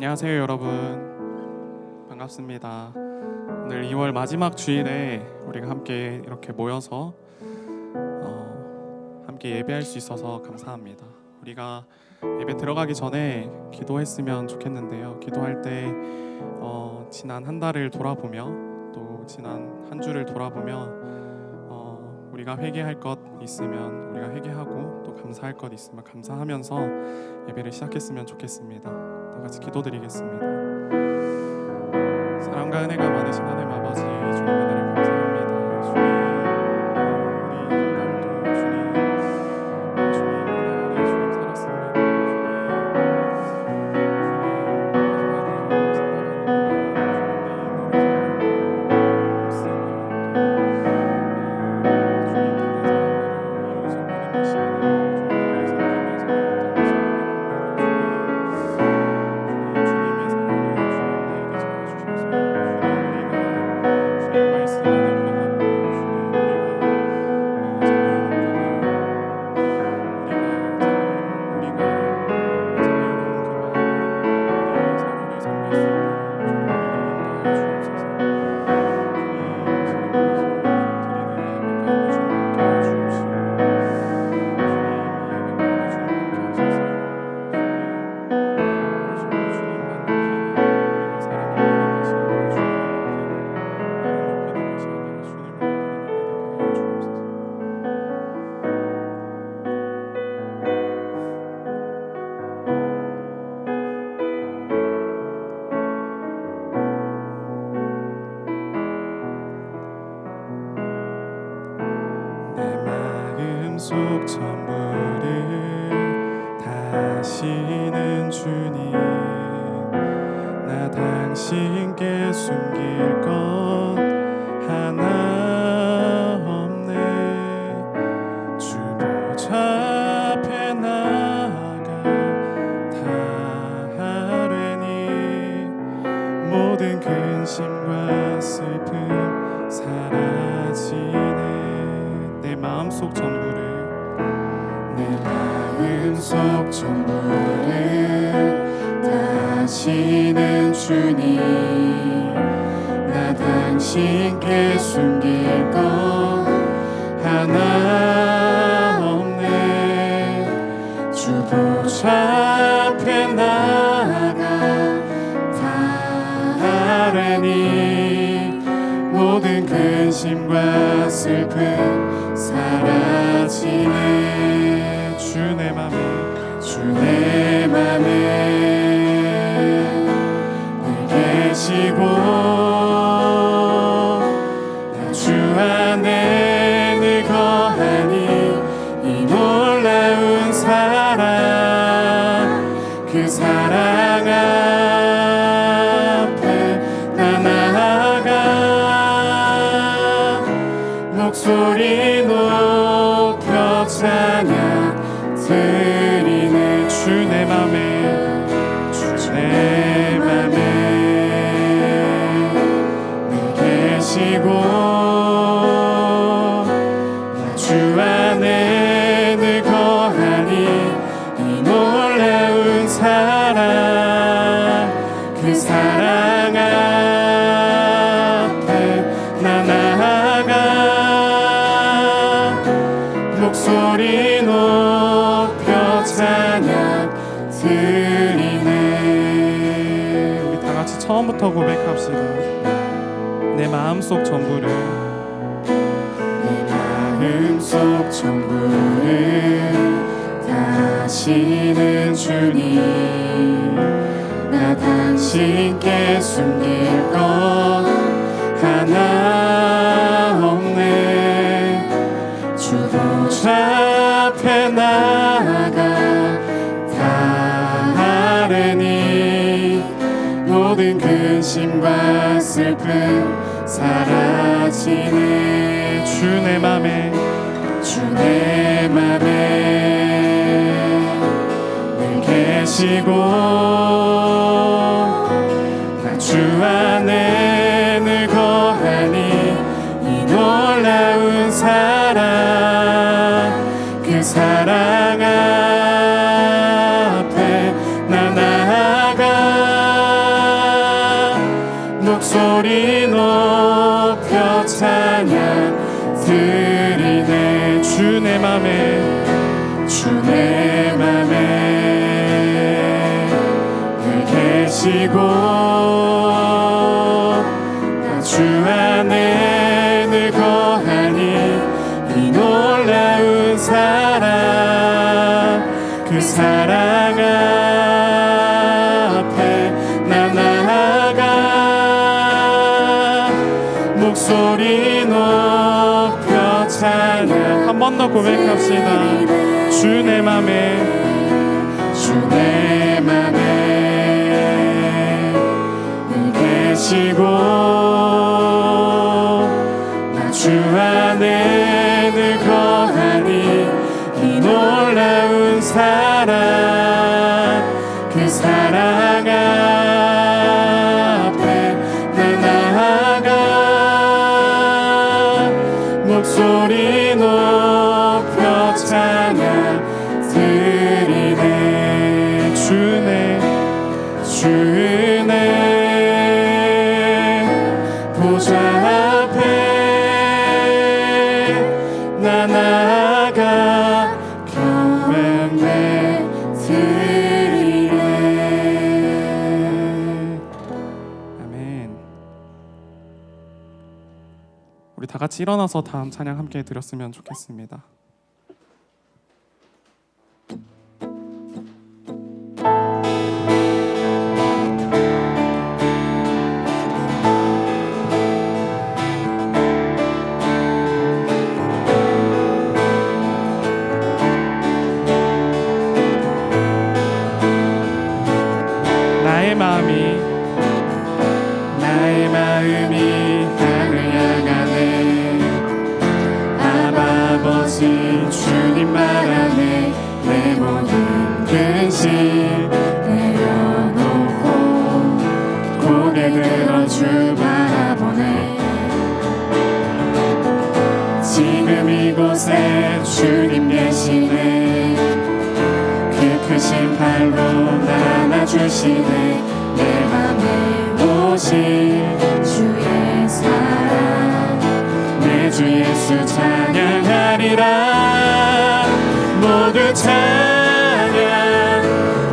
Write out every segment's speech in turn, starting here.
안녕하세요 여러분, 반갑습니다. 오늘 2월 마지막 주일에 우리가 함께 이렇게 모여서 함께 예배할 수 있어서 감사합니다. 우리가 예배 들어가기 전에 기도했으면 좋겠는데요, 기도할 때 지난 한 달을 돌아보며 또 지난 한 주를 돌아보며 우리가 회개할 것 있으면 우리가 회개하고 또 감사할 것 있으면 감사하면서 예배를 시작했으면 좋겠습니다. 다 같이 기도드리겠습니다. 사랑과 은혜가 많으신 하나님 아버지, 주님의 은혜를 감사합니다. 주님, 우리 한 달도 주님 은혜 안에 주님 살았습니다. 속 전부를 다시는 주님, 나 당신께 숨길 것 하나 없네. 주 보좌 앞에 나아가 다 하려니 모든 근심과 슬픔 사라지네. 내 마음속 전부를 마음속 전부를 다시는 주님, 나 당신께 숨길 것 하나 없네. 주 보좌 앞에 나아가 다 아뢰니 모든 근심과 슬픔 사라지네. 주 내 맘에 늘 계시고 나 주 안에 늘 거하니 이 놀라운 사랑, 그 사랑 앞에 나 나아가 목소리 높여 찬양 드리네. 주 내 맘에 늘 계시고 나 주 안에 늘 거하니 이 놀라운 사랑, 그 사랑 앞에 나 나아가 목소리 높여 찬양 드리네. 우리 다 같이 처음부터 고백합시다. 내 마음속 전부를 마음속 전부를 다시는 주님, 나 당신께 숨길 것 하나 없네. 주 보좌 앞에 나아가 다 아뢰니 모든 근심과 슬픔 사라지네. 주 내 맘에 늘 계시고 나 주 안에 늘 거하니 이 놀라운 사랑, 그 사랑 앞에 나 나아가 계시고 나 주 안에 늘 거하니 이 놀라운 사랑 그 사랑 앞에 나 나아가 목소리 높여 찬양 한 번 더 고백합시다. 주 내 맘에 주 내 맘에 늘 계시고 나 주 안에 늘 거하니 이 놀라운 사랑 그 사랑 앞에 나 나아가 목소리 높여 찬양 드리네 주네 보좌 앞에 나 나아가 경배 드리네. 아멘. 우리 다 같이 일어나서 다음 찬양 함께 드렸으면 좋겠습니다. 나의 마음이 하늘 향하네 아버지 주님 말 안에 내 모든 근심 내려놓고 고개 들어 주 바라보네 지금 이곳에 주님 계시네 그 크신 팔로 나 안아주시네 내 맘에 오신 주의 사랑 내 주 예수 찬양하리라 모두 찬양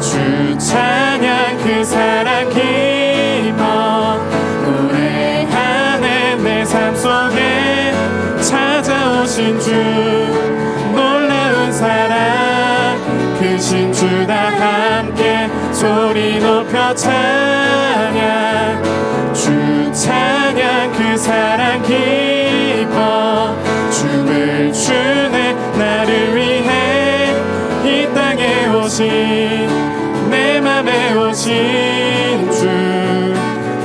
주 찬양 그 사랑 기뻐 노래하네 내 삶 속에 찾아오신 주 놀라운 사랑 크신 주 다 함께 소리 높여 찬양 주 찬양 그 사랑 기뻐 춤을 추네 나를 위해 이 땅에 오신 내 맘에 오신 주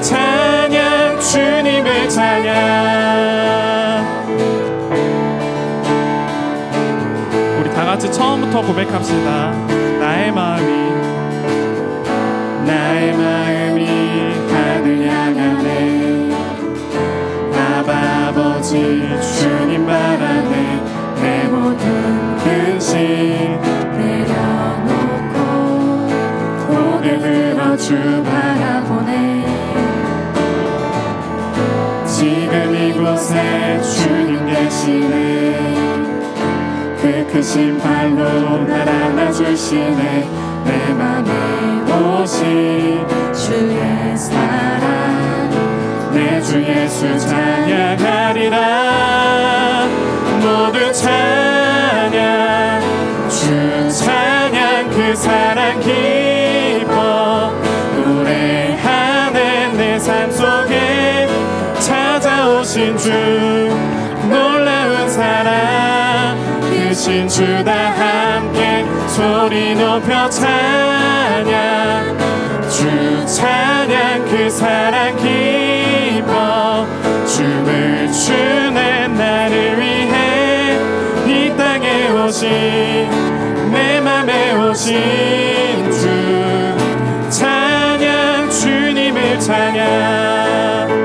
찬양 주님을 찬양 우리 다 같이 처음부터 고백합시다. 나의 마음이 하늘 향하네 아버지 주님 말 안에 내 모든 근심 내려놓고 고개 들어 주 바라보네 지금 이곳에 주님 계시네 그 크신 팔로 날 안아주시네 내 맘에 오신 주의 사랑 내 주 예수 찬양하리라 모두 찬양 주 찬양 그 사랑 기뻐 노래하네 내 삶 속에 찾아오신 주 놀라운 사랑 크신 주 다 함께 소리 높여 찬양 주 찬양 그 사랑 기뻐 춤을 추네 나를 위해 이 땅에 오신 내 맘에 오신 주 찬양 주님을 찬양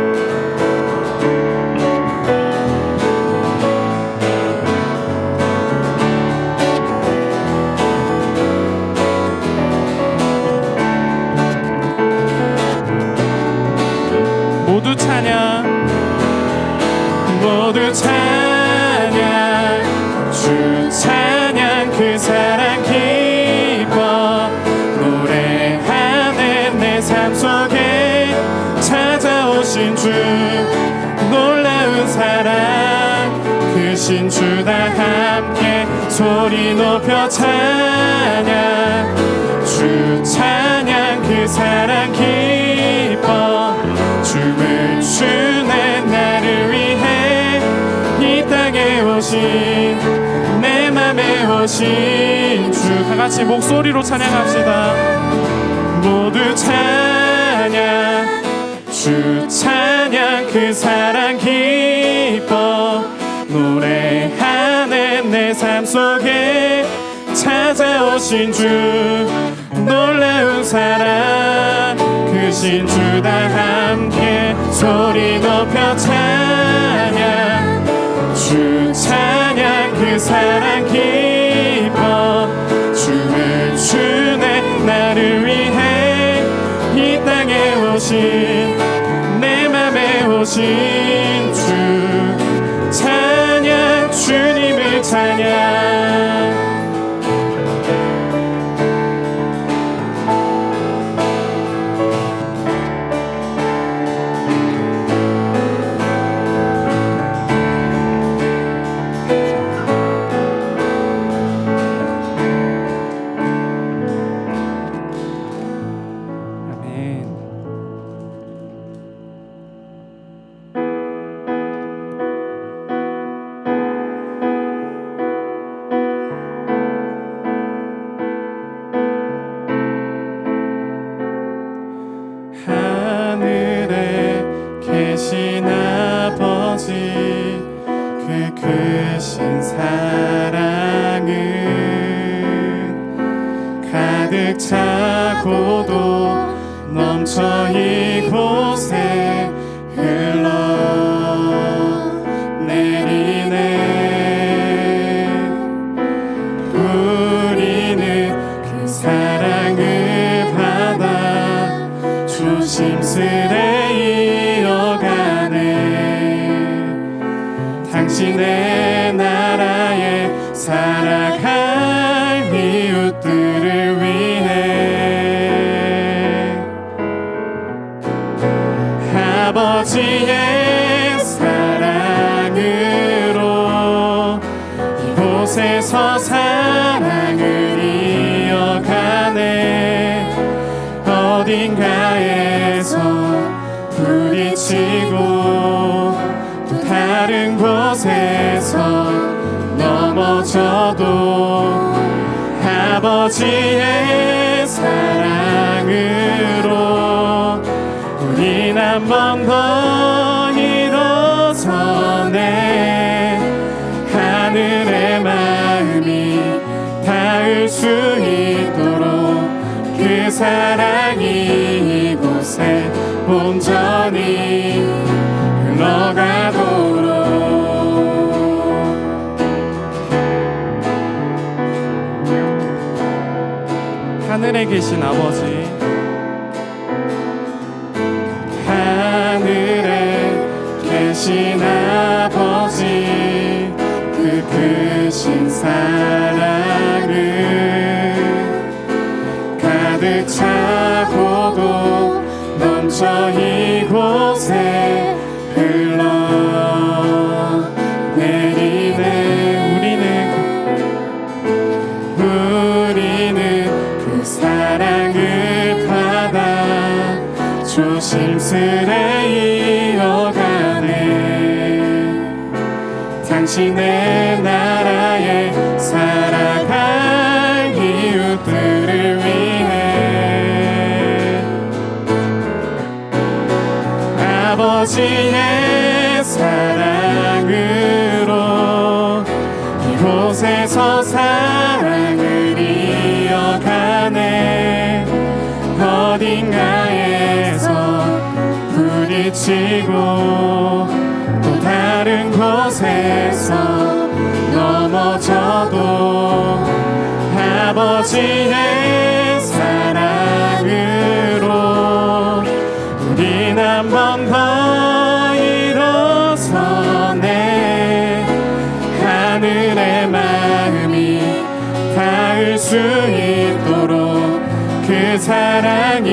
모두 찬양 모두 찬양 주 찬양 그 사랑 기뻐 속에 찾아오신 주 놀라운 사랑 크신 주 다 함께 소리 높여 찬양 주 찬양 그 사랑 기뻐 춤을 추는 나를 위해 이 땅에 오신 내 맘에 오신 주 다같이 목소리로 찬양합시다. 모두 찬양 주 찬양 그 사랑 기뻐 노래하는 내 삶 속에 찾아오신 주 놀라운 사랑 크신 주 다 함께 소리 높여 찬양 주 찬양 그 사랑 기뻐 춤을 추네 나를 위해 이 땅에 오신 내 맘에 오신 주 찬양 주님을 찬양 하늘에 계신 아버지 그 크신 사랑은 가득 차고도 넘쳐 이곳에 흘러내리네 우리는 그 사랑을 받아 조심스레 이어가네 당신의 나라에 살아갈 이웃들을 위해 아버지의 사랑으로 이곳에서 사랑을 이어가네 어딘가에서 부딪히고 또 다른 곳에서 넘어져도 아버지의 사랑으로 우린 한 번 더 일어서네 하늘의 마음이 닿을 수 있도록 그 사랑이 이곳에 온전히 흘러가도록 하늘에 계신 아버지 하늘에 계신 아버지 그 크신 사랑을 가득 차고도 넘쳐 이곳에 흘러내리네 우리는 그 사랑을 받아 조심스레 이어가네 당신의 나라에 살아갈 이웃들을 위해 아버지의 사랑으로 이곳에서 사랑을 이어가네 어딘가에서 부딪히고 또 다른 곳에서 넘어져도 아버지의 사랑으로 우린 한 번 더 일어서네 하늘의 마음이 닿을 수 있도록 그 사랑이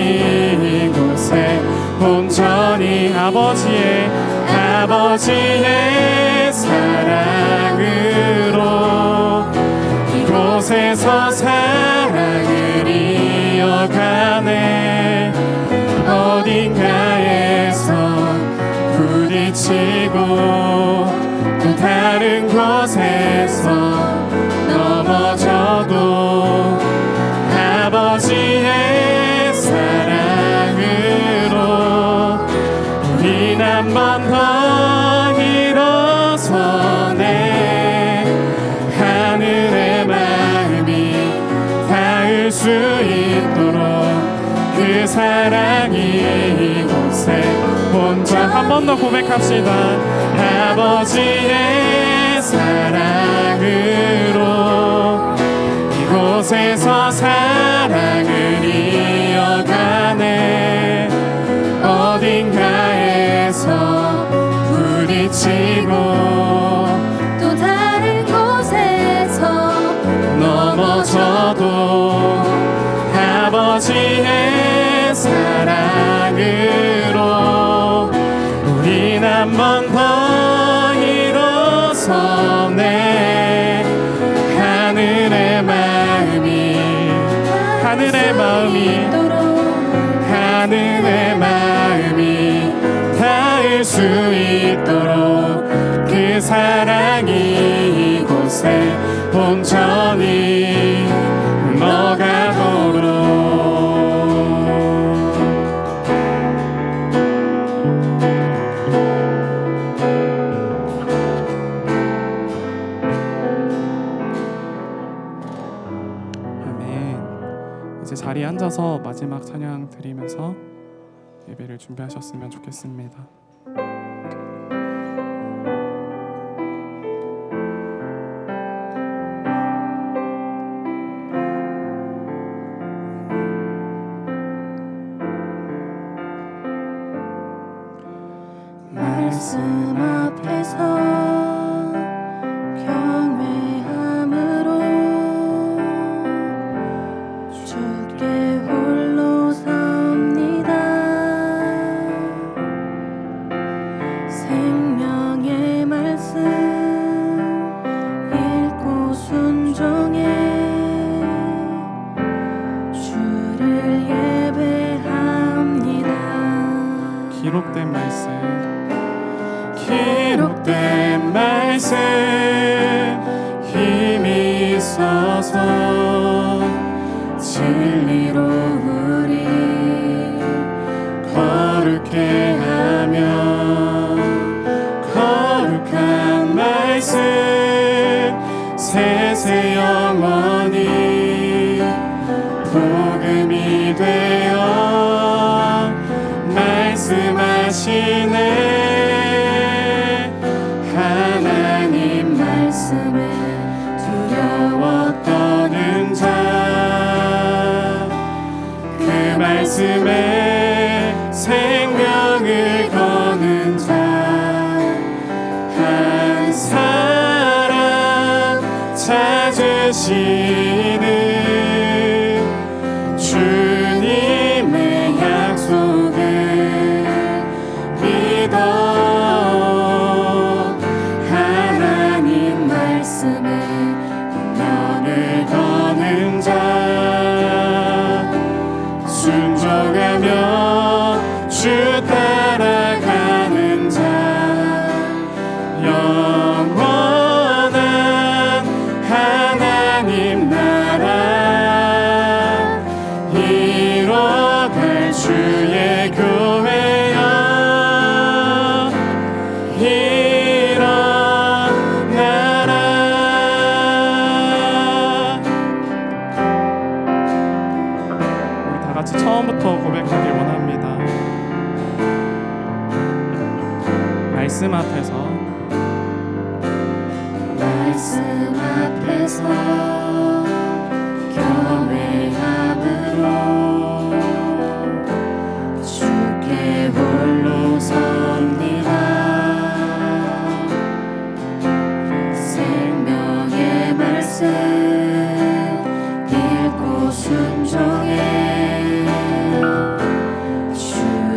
이곳에 이곳에 온전히 아버지의 사랑으로 이곳에서 사랑을 이어가네. 어딘가에서 부딪히고 또 다른 곳에서 넘어져도 아버지의 사랑으로 우린 한 번 더 일어서네. 하늘의 마음이 닿을 수 있도록 그 사랑이 이곳에 혼자 한 번 더 고백합시다. 아버지의 사랑으로 이곳에서 사랑을 이어가네. 어딘가에서 부딪히고 또 다른 곳에서 넘어져도 아버지의 사랑으로 우린 한 번 더 일어서네. 하늘의 마음이 닿을 수 있도록 그 사랑이 이곳에 온전히 흘러가도록. 아멘. 이제 자리에 앉아서 마지막 찬양 드리면서 예배를 준비하셨으면 좋겠습니다. 말씀 앞에서 경외함으로 주께 홀로 섭니다. 생명의 말씀 읽고 순종해 주를 예배합니다. 기록된 말씀 힘이 있어서 진리로 우리 거룩해 하며 거룩한 말씀 세세 영원히 복음이 되어 말씀하시네. 하나님 말씀에 두려워 떠는 자 그 말씀에 생명을 거는 자 한 사람 찾으시는 주님의 약속을 믿어 하나님 말씀에 운명을 거는 자 순종하며 주 따라가는 자 영원한 하나님 나라 이뤄갈 주의 교회여 일어나라. 우리 다 같이 처음부터 고백하길 원합니다. 말씀 앞에서 경외함으로 주께 홀로 섭니다. 생명의 말씀 읽고 순종해 주를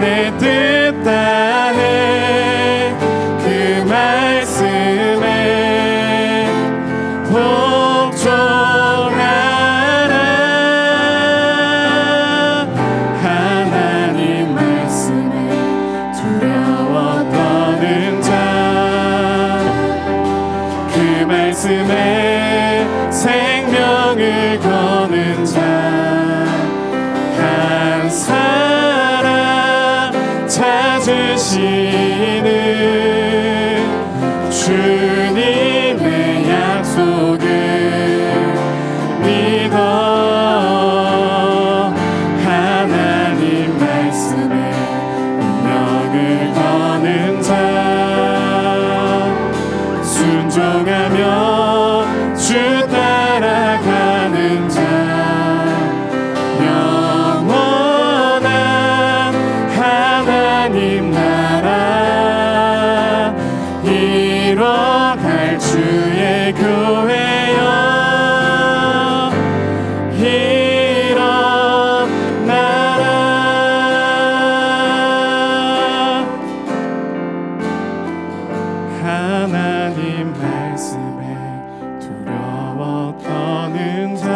내 뜻 다해 그 말씀에 복종하라. 하나님 말씀에 두려워 떠는 자, 그 말씀에 생명을 거는 자, 한 사람 찾으시는 주님의 약속을 믿어. 하나님 말씀에 운명을 거는 자, 순종하며 주 따라가는 자, 영원한 하나님 나라 이뤄갈 주의 교회여 일어나라. 하나님 말씀에 두려워 떠는 자,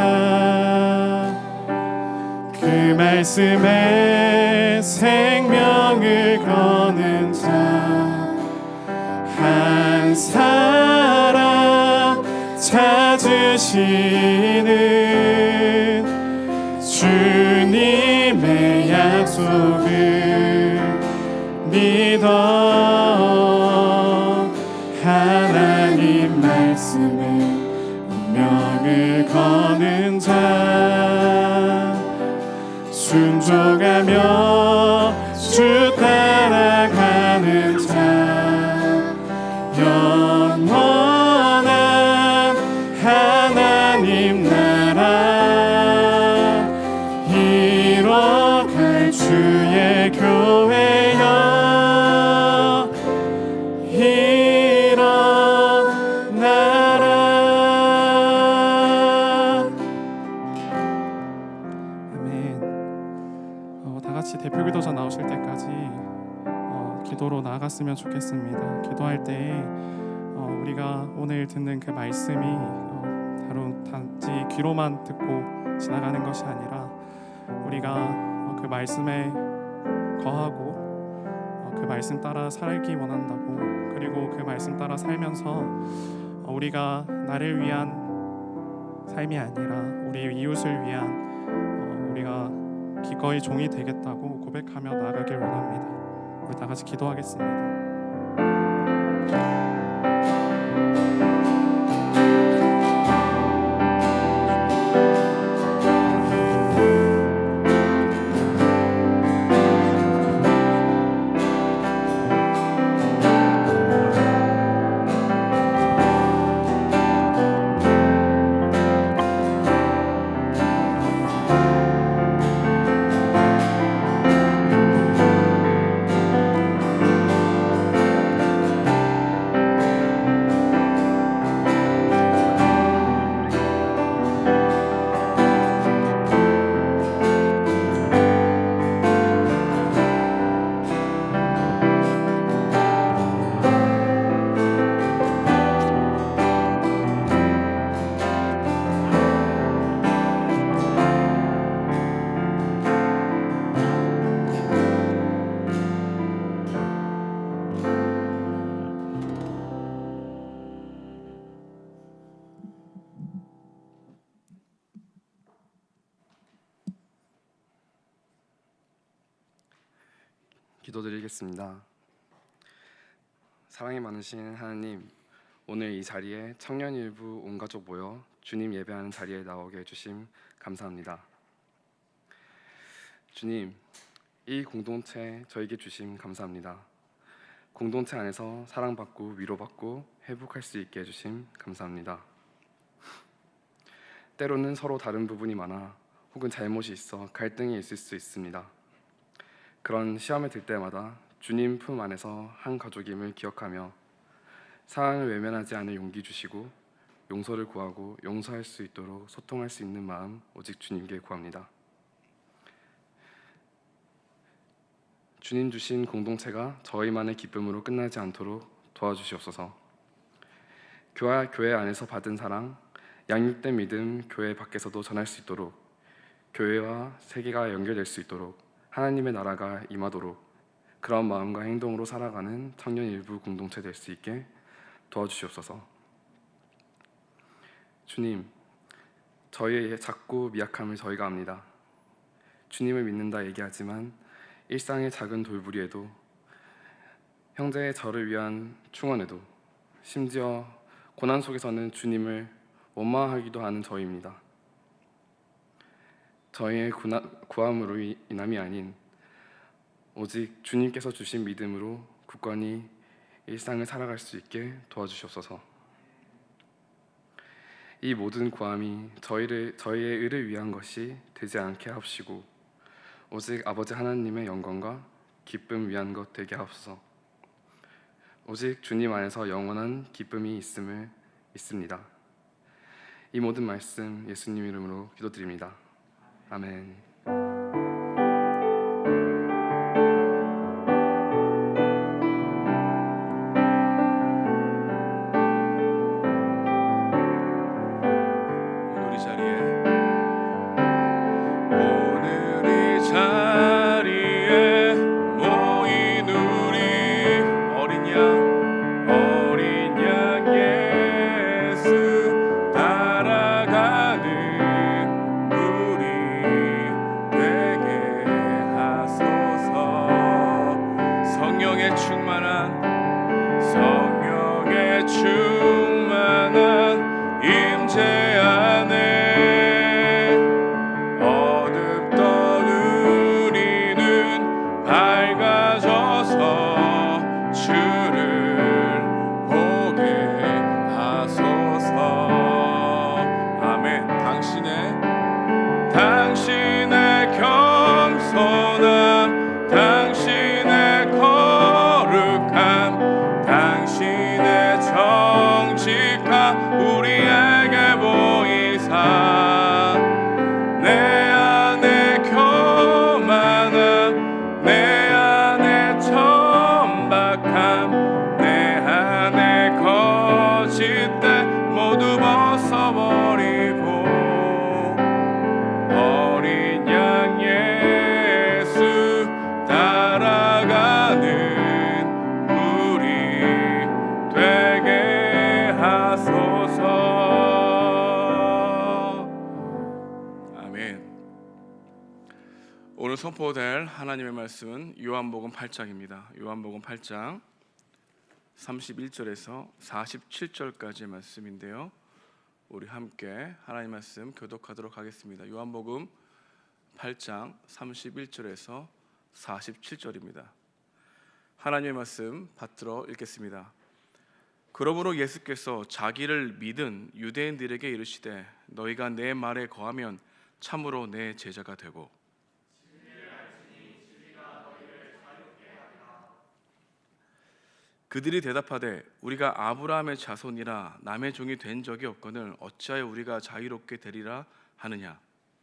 그 말씀에 생명을 거는 자, 한 사람 찾으시는 주님의 약속을 믿어. 하나님 말씀에 운명을 거는 자, 순종하며 주 따라가는 자, 영원한 하나님 나라 이뤄갈 주의 교회여 일어나라. 아멘. 다 같이 대표기도자 나오실 때까지 기도로 나아갔으면 좋겠습니다. 기도할 때 우리가 오늘 듣는 그 말씀이 단지 귀로만 듣고 지나가는 것이 아니라 우리가 그 말씀에 거하고 그 말씀 따라 살기 원한다고, 그리고 그 말씀 따라 살면서 우리가 나를 위한 삶이 아니라 우리 이웃을 위한 우리가 기꺼이 종이 되겠다고 고백하며 나아가길 원합니다. 우리 다 같이 기도하겠습니다. 기도드리겠습니다. 사랑이 많으신 하나님, 오늘 이 자리에 청년 일부 온 가족 모여 주님 예배하는 자리에 나오게 해주심 감사합니다. 주님, 이 공동체 저에게 주심 감사합니다. 공동체 안에서 사랑받고 위로받고 회복할 수 있게 해주심 감사합니다. 때로는 서로 다른 부분이 많아 혹은 잘못이 있어 갈등이 있을 수 있습니다. 그런 시험에 들 때마다 주님 품 안에서 한 가족임을 기억하며 상황을 외면하지 않을 용기 주시고 용서를 구하고 용서할 수 있도록 소통할 수 있는 마음 오직 주님께 구합니다. 주님 주신 공동체가 저희만의 기쁨으로 끝나지 않도록 도와주시옵소서. 교회 안에서 받은 사랑, 양육된 믿음 교회 밖에서도 전할 수 있도록, 교회와 세계가 연결될 수 있도록, 하나님의 나라가 임하도록 그런 마음과 행동으로 살아가는 청년 일부 공동체 될 수 있게 도와주시옵소서. 주님, 저희의 작고 미약함을 저희가 압니다. 주님을 믿는다 얘기하지만 일상의 작은 돌부리에도, 형제의 저를 위한 충원에도, 심지어 고난 속에서는 주님을 원망하기도 하는 저희입니다. 저희의 구함으로 인함이 아닌 오직 주님께서 주신 믿음으로 굳건히 일상을 살아갈 수 있게 도와주시옵소서. 이 모든 구함이 저희의 의를 위한 것이 되지 않게 하옵시고 오직 아버지 하나님의 영광과 기쁨 위한 것 되게 하옵소서. 오직 주님 안에서 영원한 기쁨이 있음을 믿습니다. 이 모든 말씀 예수님 이름으로 기도드립니다. 아멘. 당신의 겸손함, 당신의 거룩함, 당신의 정직함 우리에게 보이사 내 안에 교만함, 내 안에 천박함, 내 안에 거짓됨 모두 벗어버리고 어린 양 예수 따라가는 우리 되게 하소서. 아멘. 오늘 선포될 하나님의 말씀은 요한복음 8장입니다. 요한복음 8장 31절에서 47절까지의 말씀인데요, 우리 함께 하나님 말씀 교독하도록 하겠습니다. 요한복음 8장 31절에서 47절입니다. 하나님의 말씀 받들어 읽겠습니다. 그러므로 예수께서 자기를 믿은 유대인들에게 이르시되 너희가 내 말에 거하면 참으로 내 제자가 되고 그들이 대답하되 우리가 아브라함의 자손이라 남의 종이 된 적이 없거늘 어찌하여 우리가 자유롭게 되리라 하느냐.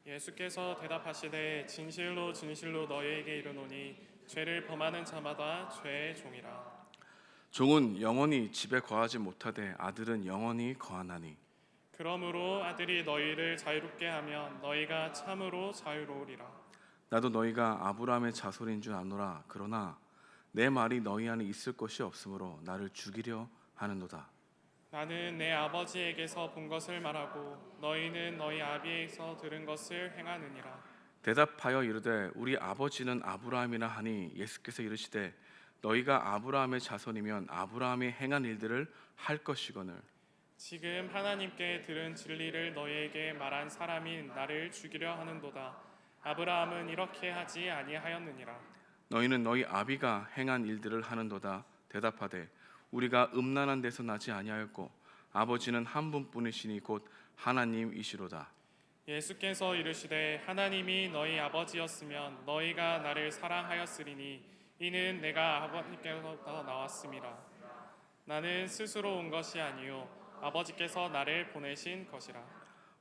예수께서 대답하시되 진실로 진실로 너희에게 이르노니 죄를 범하는 자마다 죄의 종이라. 종은 영원히 집에 거하지 못하되 아들은 영원히 거하나니 그러므로 아들이 너희를 자유롭게 하면 너희가 참으로 자유로우리라. 나도 너희가 아브라함의 자손인 줄 아노라. 그러나 내 말이 너희 안에 있을 것이 없으므로 나를 죽이려 하는도다. 나는 내 아버지에게서 본 것을 말하고 너희는 너희 아비에게서 들은 것을 행하느니라. 대답하여 이르되 우리 아버지는 아브라함이라 하니 예수께서 이르시되 너희가 아브라함의 자손이면 아브라함이 행한 일들을 할 것이거늘 지금 하나님께 들은 진리를 너희에게 말한 사람인 나를 죽이려 하는도다. 아브라함은 이렇게 하지 아니하였느니라. 너희는 너희 아비가 행한 일들을 하는도다. 대답하되 우리가 음란한 데서 나지 아니하였고 아버지는 한 분뿐이시니 곧 하나님이시로다. 예수께서 이르시되 하나님이 너희 아버지였으면 너희가 나를 사랑하였으리니 이는 내가 아버지께로부터 나왔음이라. 나는 스스로 온 것이 아니요 아버지께서 나를 보내신 것이라.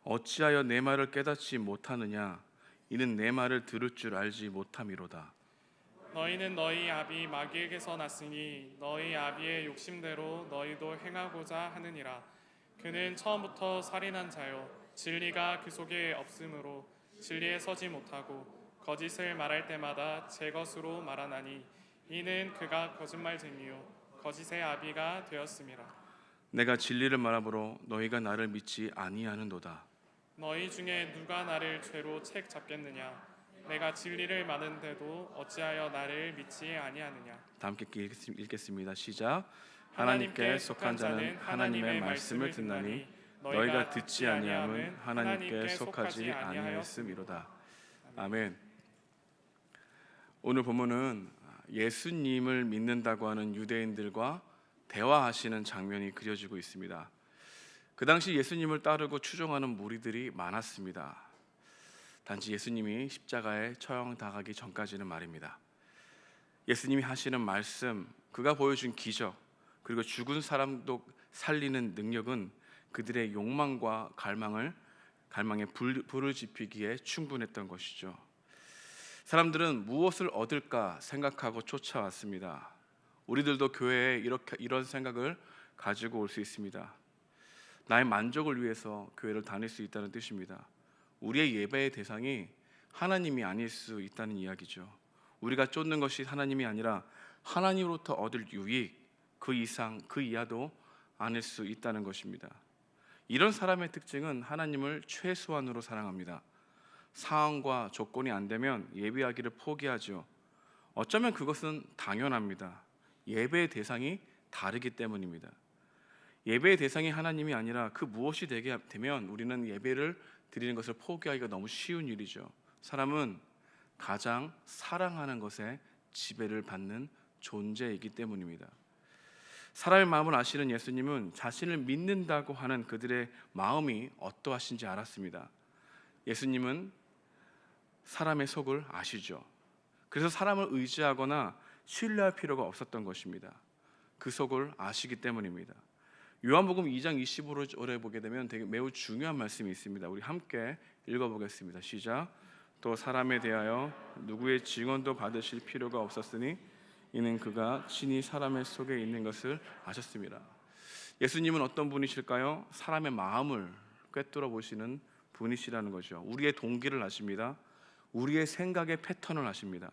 어찌하여 내 말을 깨닫지 못하느냐. 이는 내 말을 들을 줄 알지 못함이로다. 너희는 너희 아비 마귀에게서 났으니 너희 아비의 욕심대로 너희도 행하고자 하느니라. 그는 처음부터 살인한 자요 진리가 그 속에 없으므로 진리에 서지 못하고 거짓을 말할 때마다 제 것으로 말하나니 이는 그가 거짓말쟁이요 거짓의 아비가 되었음이라. 내가 진리를 말하므로 너희가 나를 믿지 아니하는도다. 너희 중에 누가 나를 죄로 책 잡겠느냐? 내가 진리를 말하는데도 어찌하여 나를 믿지 아니하느냐? 다 함께 읽겠습니다. 시작. 하나님께 속한 자는 하나님의 말씀을 듣나니 너희가 듣지 아니함은 하나님께 속하지 아니하였음이로다. 아멘. 오늘 본문은 예수님을 믿는다고 하는 유대인들과 대화하시는 장면이 그려지고 있습니다. 그 당시 예수님을 따르고 추종하는 무리들이 많았습니다. 단지 예수님이 십자가에 처형당하기 전까지는 말입니다. 예수님이 하시는 말씀, 그가 보여준 기적, 그리고 죽은 사람도 살리는 능력은 그들의 욕망과 갈망에 불을 지피기에 충분했던 것이죠. 사람들은 무엇을 얻을까 생각하고 쫓아왔습니다. 우리들도 교회에 이런 생각을 가지고 올 수 있습니다. 나의 만족을 위해서 교회를 다닐 수 있다는 뜻입니다. 우리의 예배의 대상이 하나님이 아닐 수 있다는 이야기죠. 우리가 쫓는 것이 하나님이 아니라 하나님으로부터 얻을 유익, 그 이상, 그 이하도 아닐 수 있다는 것입니다. 이런 사람의 특징은 하나님을 최소한으로 사랑합니다. 상황과 조건이 안 되면 예배하기를 포기하죠. 어쩌면 그것은 당연합니다. 예배의 대상이 다르기 때문입니다. 예배의 대상이 하나님이 아니라 그 무엇이 되게 되면 우리는 예배를 드리는 것을 포기하기가 너무 쉬운 일이죠. 사람은 가장 사랑하는 것에 지배를 받는 존재이기 때문입니다. 사람의 마음을 아시는 예수님은 자신을 믿는다고 하는 그들의 마음이 어떠하신지 알았습니다. 예수님은 사람의 속을 아시죠. 그래서 사람을 의지하거나 신뢰할 필요가 없었던 것입니다. 그 속을 아시기 때문입니다. 요한복음 2장 25절에 보게 되면 되게 매우 중요한 말씀이 있습니다. 우리 함께 읽어보겠습니다. 시작. 또 사람에 대하여 누구의 증언도 받으실 필요가 없었으니 이는 그가 친히 사람의 속에 있는 것을 아셨습니다. 예수님은 어떤 분이실까요? 사람의 마음을 꿰뚫어 보시는 분이시라는 거죠. 우리의 동기를 아십니다. 우리의 생각의 패턴을 아십니다.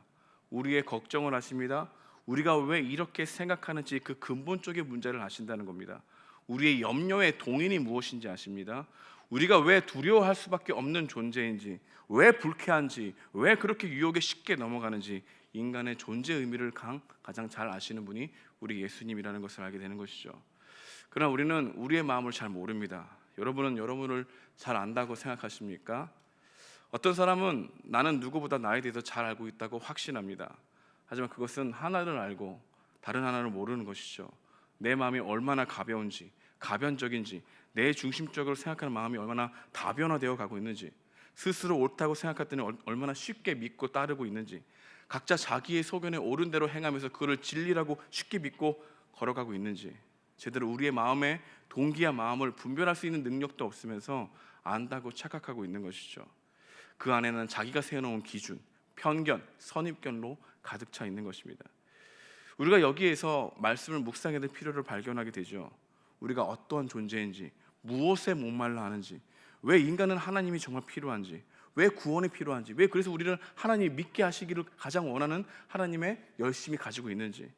우리의 걱정을 아십니다. 우리가 왜 이렇게 생각하는지 그 근본적인 문제를 아신다는 겁니다. 우리의 염려의 동인이 무엇인지 아십니다. 우리가 왜 두려워할 수밖에 없는 존재인지, 왜 불쾌한지, 왜 그렇게 유혹에 쉽게 넘어가는지 인간의 존재 의미를 가장 잘 아시는 분이 우리 예수님이라는 것을 알게 되는 것이죠. 그러나 우리는 우리의 마음을 잘 모릅니다. 여러분은 여러분을 잘 안다고 생각하십니까? 어떤 사람은 나는 누구보다 나에 대해서 잘 알고 있다고 확신합니다. 하지만 그것은 하나를 알고 다른 하나를 모르는 것이죠. 내 마음이 얼마나 가벼운지, 가변적인지, 내 중심적으로 생각하는 마음이 얼마나 다변화되어 가고 있는지, 스스로 옳다고 생각했더니 얼마나 쉽게 믿고 따르고 있는지, 각자 자기의 소견에 옳은 대로 행하면서 그를 진리라고 쉽게 믿고 걸어가고 있는지, 제대로 우리의 마음의 동기와 마음을 분별할 수 있는 능력도 없으면서 안다고 착각하고 있는 것이죠. 그 안에는 자기가 세워놓은 기준, 편견, 선입견로 가득 차 있는 것입니다. 우리가 여기에서 말씀을 묵상해야 될 필요를 발견하게 되죠. 우리가 어떠한 존재인지, 무엇에 목말라 하는지, 왜 인간은 하나님이 정말 필요한지, 왜 구원이 필요한지, 왜 그래서 우리를 하나님이 믿게 하시기를 가장 원하는 하나님의 열심히 가지고 있는지,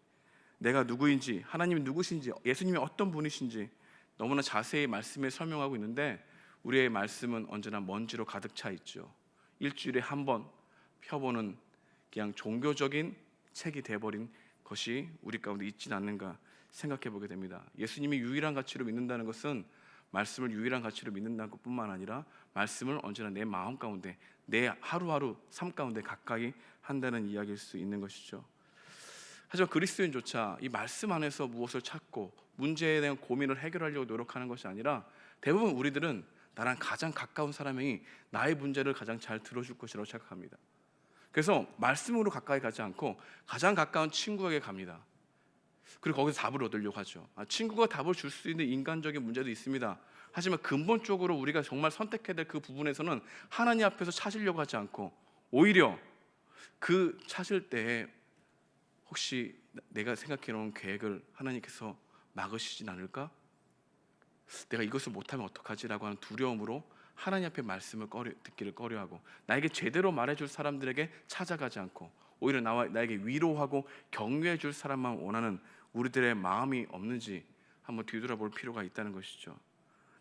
내가 누구인지, 하나님이 누구신지, 예수님이 어떤 분이신지 너무나 자세히 말씀에 설명하고 있는데 우리의 말씀은 언제나 먼지로 가득 차 있죠. 일주일에 한 번 펴보는 그냥 종교적인 책이 돼버린 것이 우리 가운데 있지는 않는가 생각해 보게 됩니다. 예수님이 유일한 가치로 믿는다는 것은 말씀을 유일한 가치로 믿는다는 것뿐만 아니라 말씀을 언제나 내 마음 가운데, 내 하루하루 삶 가운데 가까이 한다는 이야기일 수 있는 것이죠. 하지만 그리스도인조차 이 말씀 안에서 무엇을 찾고 문제에 대한 고민을 해결하려고 노력하는 것이 아니라 대부분 우리들은 나랑 가장 가까운 사람이 나의 문제를 가장 잘 들어줄 것이라고 생각합니다. 그래서 말씀으로 가까이 가지 않고 가장 가까운 친구에게 갑니다. 그리고 거기서 답을 얻으려고 하죠. 친구가 답을 줄 수 있는 인간적인 문제도 있습니다. 하지만 근본적으로 우리가 정말 선택해야 될 그 부분에서는 하나님 앞에서 찾으려고 하지 않고 오히려 그 찾을 때에 혹시 내가 생각해 놓은 계획을 하나님께서 막으시진 않을까? 내가 이것을 못하면 어떡하지라고 하는 두려움으로 하나님 앞에 말씀을 듣기를 꺼려하고 나에게 제대로 말해줄 사람들에게 찾아가지 않고 오히려 나에게 위로하고 격려해줄 사람만 원하는 우리들의 마음이 없는지 한번 뒤돌아볼 필요가 있다는 것이죠.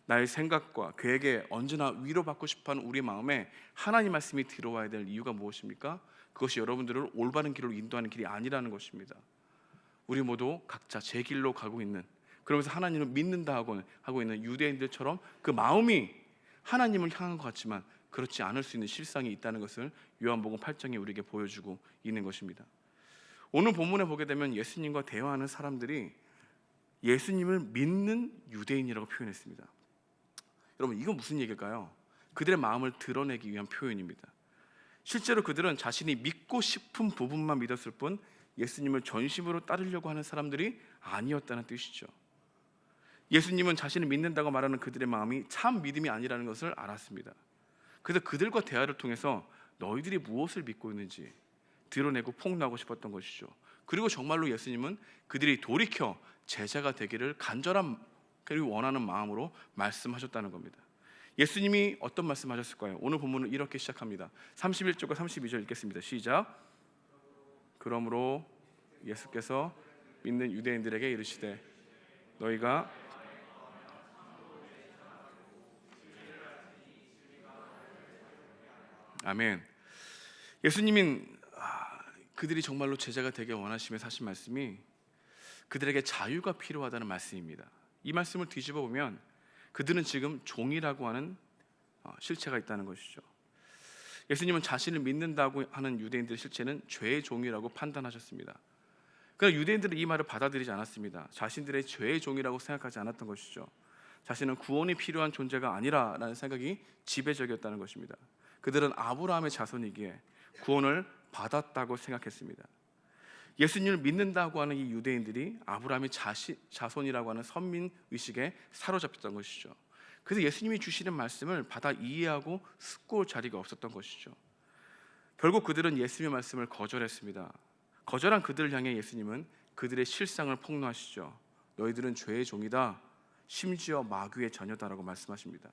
나의 생각과 계획에 언제나 위로받고 싶어하는 우리 마음에 하나님 말씀이 들어와야 될 이유가 무엇입니까? 그것이 여러분들을 올바른 길로 인도하는 길이 아니라는 것입니다. 우리 모두 각자 제 길로 가고 있는, 그러면서 하나님을 믿는다 하고 있는 유대인들처럼 그 마음이 하나님을 향한 것 같지만 그렇지 않을 수 있는 실상이 있다는 것을 요한복음 8장이 우리에게 보여주고 있는 것입니다. 오늘 본문에 보게 되면 예수님과 대화하는 사람들이 예수님을 믿는 유대인이라고 표현했습니다. 여러분, 이건 무슨 얘기일까요? 그들의 마음을 드러내기 위한 표현입니다. 실제로 그들은 자신이 믿고 싶은 부분만 믿었을 뿐 예수님을 전심으로 따르려고 하는 사람들이 아니었다는 뜻이죠. 예수님은 자신을 믿는다고 말하는 그들의 마음이 참 믿음이 아니라는 것을 알았습니다. 그래서 그들과 대화를 통해서 너희들이 무엇을 믿고 있는지 드러내고 폭로하고 싶었던 것이죠. 그리고 정말로 예수님은 그들이 돌이켜 제자가 되기를 간절한 그리고 원하는 마음으로 말씀하셨다는 겁니다. 예수님이 어떤 말씀하셨을까요? 오늘 본문은 이렇게 시작합니다. 31절과 32절 읽겠습니다. 시작. 그러므로 예수께서 믿는 유대인들에게 이르시되 너희가 아멘. 예수님은 그들이 정말로 제자가 되길 원하시면서 하신 말씀이 그들에게 자유가 필요하다는 말씀입니다. 이 말씀을 뒤집어 보면 그들은 지금 종이라고 하는 실체가 있다는 것이죠. 예수님은 자신을 믿는다고 하는 유대인들의 실체는 죄의 종이라고 판단하셨습니다. 그러나 유대인들은 이 말을 받아들이지 않았습니다. 자신들의 죄의 종이라고 생각하지 않았던 것이죠. 자신은 구원이 필요한 존재가 아니라라는 생각이 지배적이었다는 것입니다. 그들은 아브라함의 자손이기에 구원을 받았다고 생각했습니다. 예수님을 믿는다고 하는 이 유대인들이 아브라함의 자손이라고 하는 선민 의식에 사로잡혔던 것이죠. 그래서 예수님이 주시는 말씀을 받아 이해하고 듣고 올 자리가 없었던 것이죠. 결국 그들은 예수님의 말씀을 거절했습니다. 거절한 그들을 향해 예수님은 그들의 실상을 폭로하시죠. 너희들은 죄의 종이다, 심지어 마귀의 자녀다라고 말씀하십니다.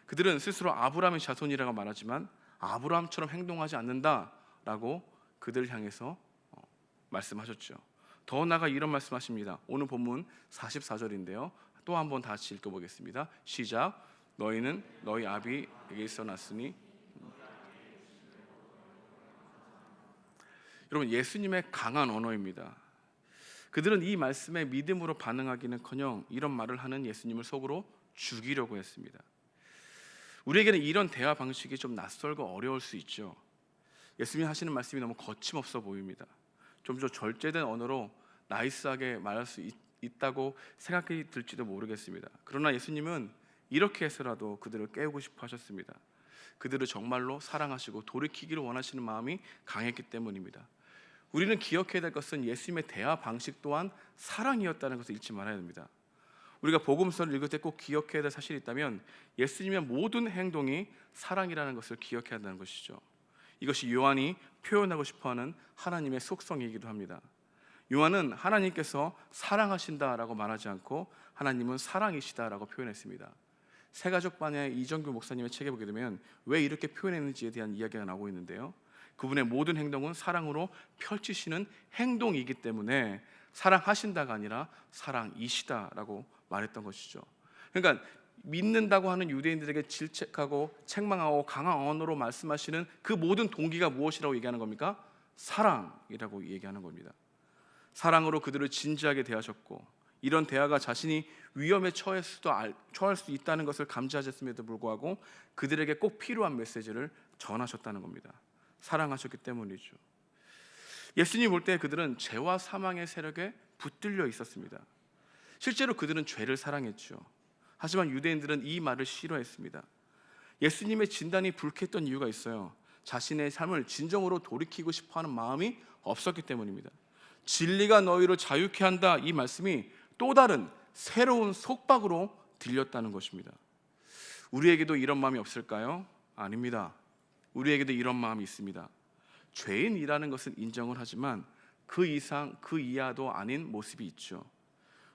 그들은 스스로 아브라함의 자손이라고 말하지만 아브라함처럼 행동하지 않는다라고 그들을 향해서 말씀하셨죠. 더 나아가 이런 말씀하십니다. 오늘 본문 44절인데요. 또 한번 다시 읽어보겠습니다. 시작. 너희는 너희 아비에게서 났으니. 여러분, 예수님의 강한 언어입니다. 그들은 이 말씀에 믿음으로 반응하기는커녕 이런 말을 하는 예수님을 속으로 죽이려고 했습니다. 우리에게는 이런 대화 방식이 좀 낯설고 어려울 수 있죠. 예수님이 하시는 말씀이 너무 거침없어 보입니다. 좀 더 절제된 언어로 나이스하게 말할 수 있다고 생각이 들지도 모르겠습니다. 그러나 예수님은 이렇게 해서라도 그들을 깨우고 싶어 하셨습니다. 그들을 정말로 사랑하시고 돌이키기를 원하시는 마음이 강했기 때문입니다. 우리는 기억해야 될 것은 예수님의 대화 방식 또한 사랑이었다는 것을 잊지 말아야 됩니다. 우리가 복음서를 읽을 때 꼭 기억해야 될 사실이 있다면 예수님의 모든 행동이 사랑이라는 것을 기억해야 한다는 것이죠. 이것이 요한이 표현하고 싶어하는 하나님의 속성이기도 합니다. 요한은 하나님께서 사랑하신다라고 말하지 않고 하나님은 사랑이시다라고 표현했습니다. 새가족반의 이정규 목사님의 책에 보게 되면 왜 이렇게 표현했는지에 대한 이야기가 나오고 있는데요. 그분의 모든 행동은 사랑으로 펼치시는 행동이기 때문에 사랑하신다가 아니라 사랑이시다라고 말했던 것이죠. 그러니까 믿는다고 하는 유대인들에게 질책하고 책망하고 강한 언어로 말씀하시는 그 모든 동기가 무엇이라고 얘기하는 겁니까? 사랑이라고 얘기하는 겁니다. 사랑으로 그들을 진지하게 대하셨고 이런 대화가 자신이 위험에 처할 수 있다는 것을 감지하셨음에도 불구하고 그들에게 꼭 필요한 메시지를 전하셨다는 겁니다. 사랑하셨기 때문이죠. 예수님 볼 때 그들은 죄와 사망의 세력에 붙들려 있었습니다. 실제로 그들은 죄를 사랑했죠. 하지만 유대인들은 이 말을 싫어했습니다. 예수님의 진단이 불쾌했던 이유가 있어요. 자신의 삶을 진정으로 돌이키고 싶어하는 마음이 없었기 때문입니다. 진리가 너희를 자유케 한다, 이 말씀이 또 다른 새로운 속박으로 들렸다는 것입니다. 우리에게도 이런 마음이 없을까요? 아닙니다. 우리에게도 이런 마음이 있습니다. 죄인이라는 것은 인정을 하지만 그 이상 그 이하도 아닌 모습이 있죠.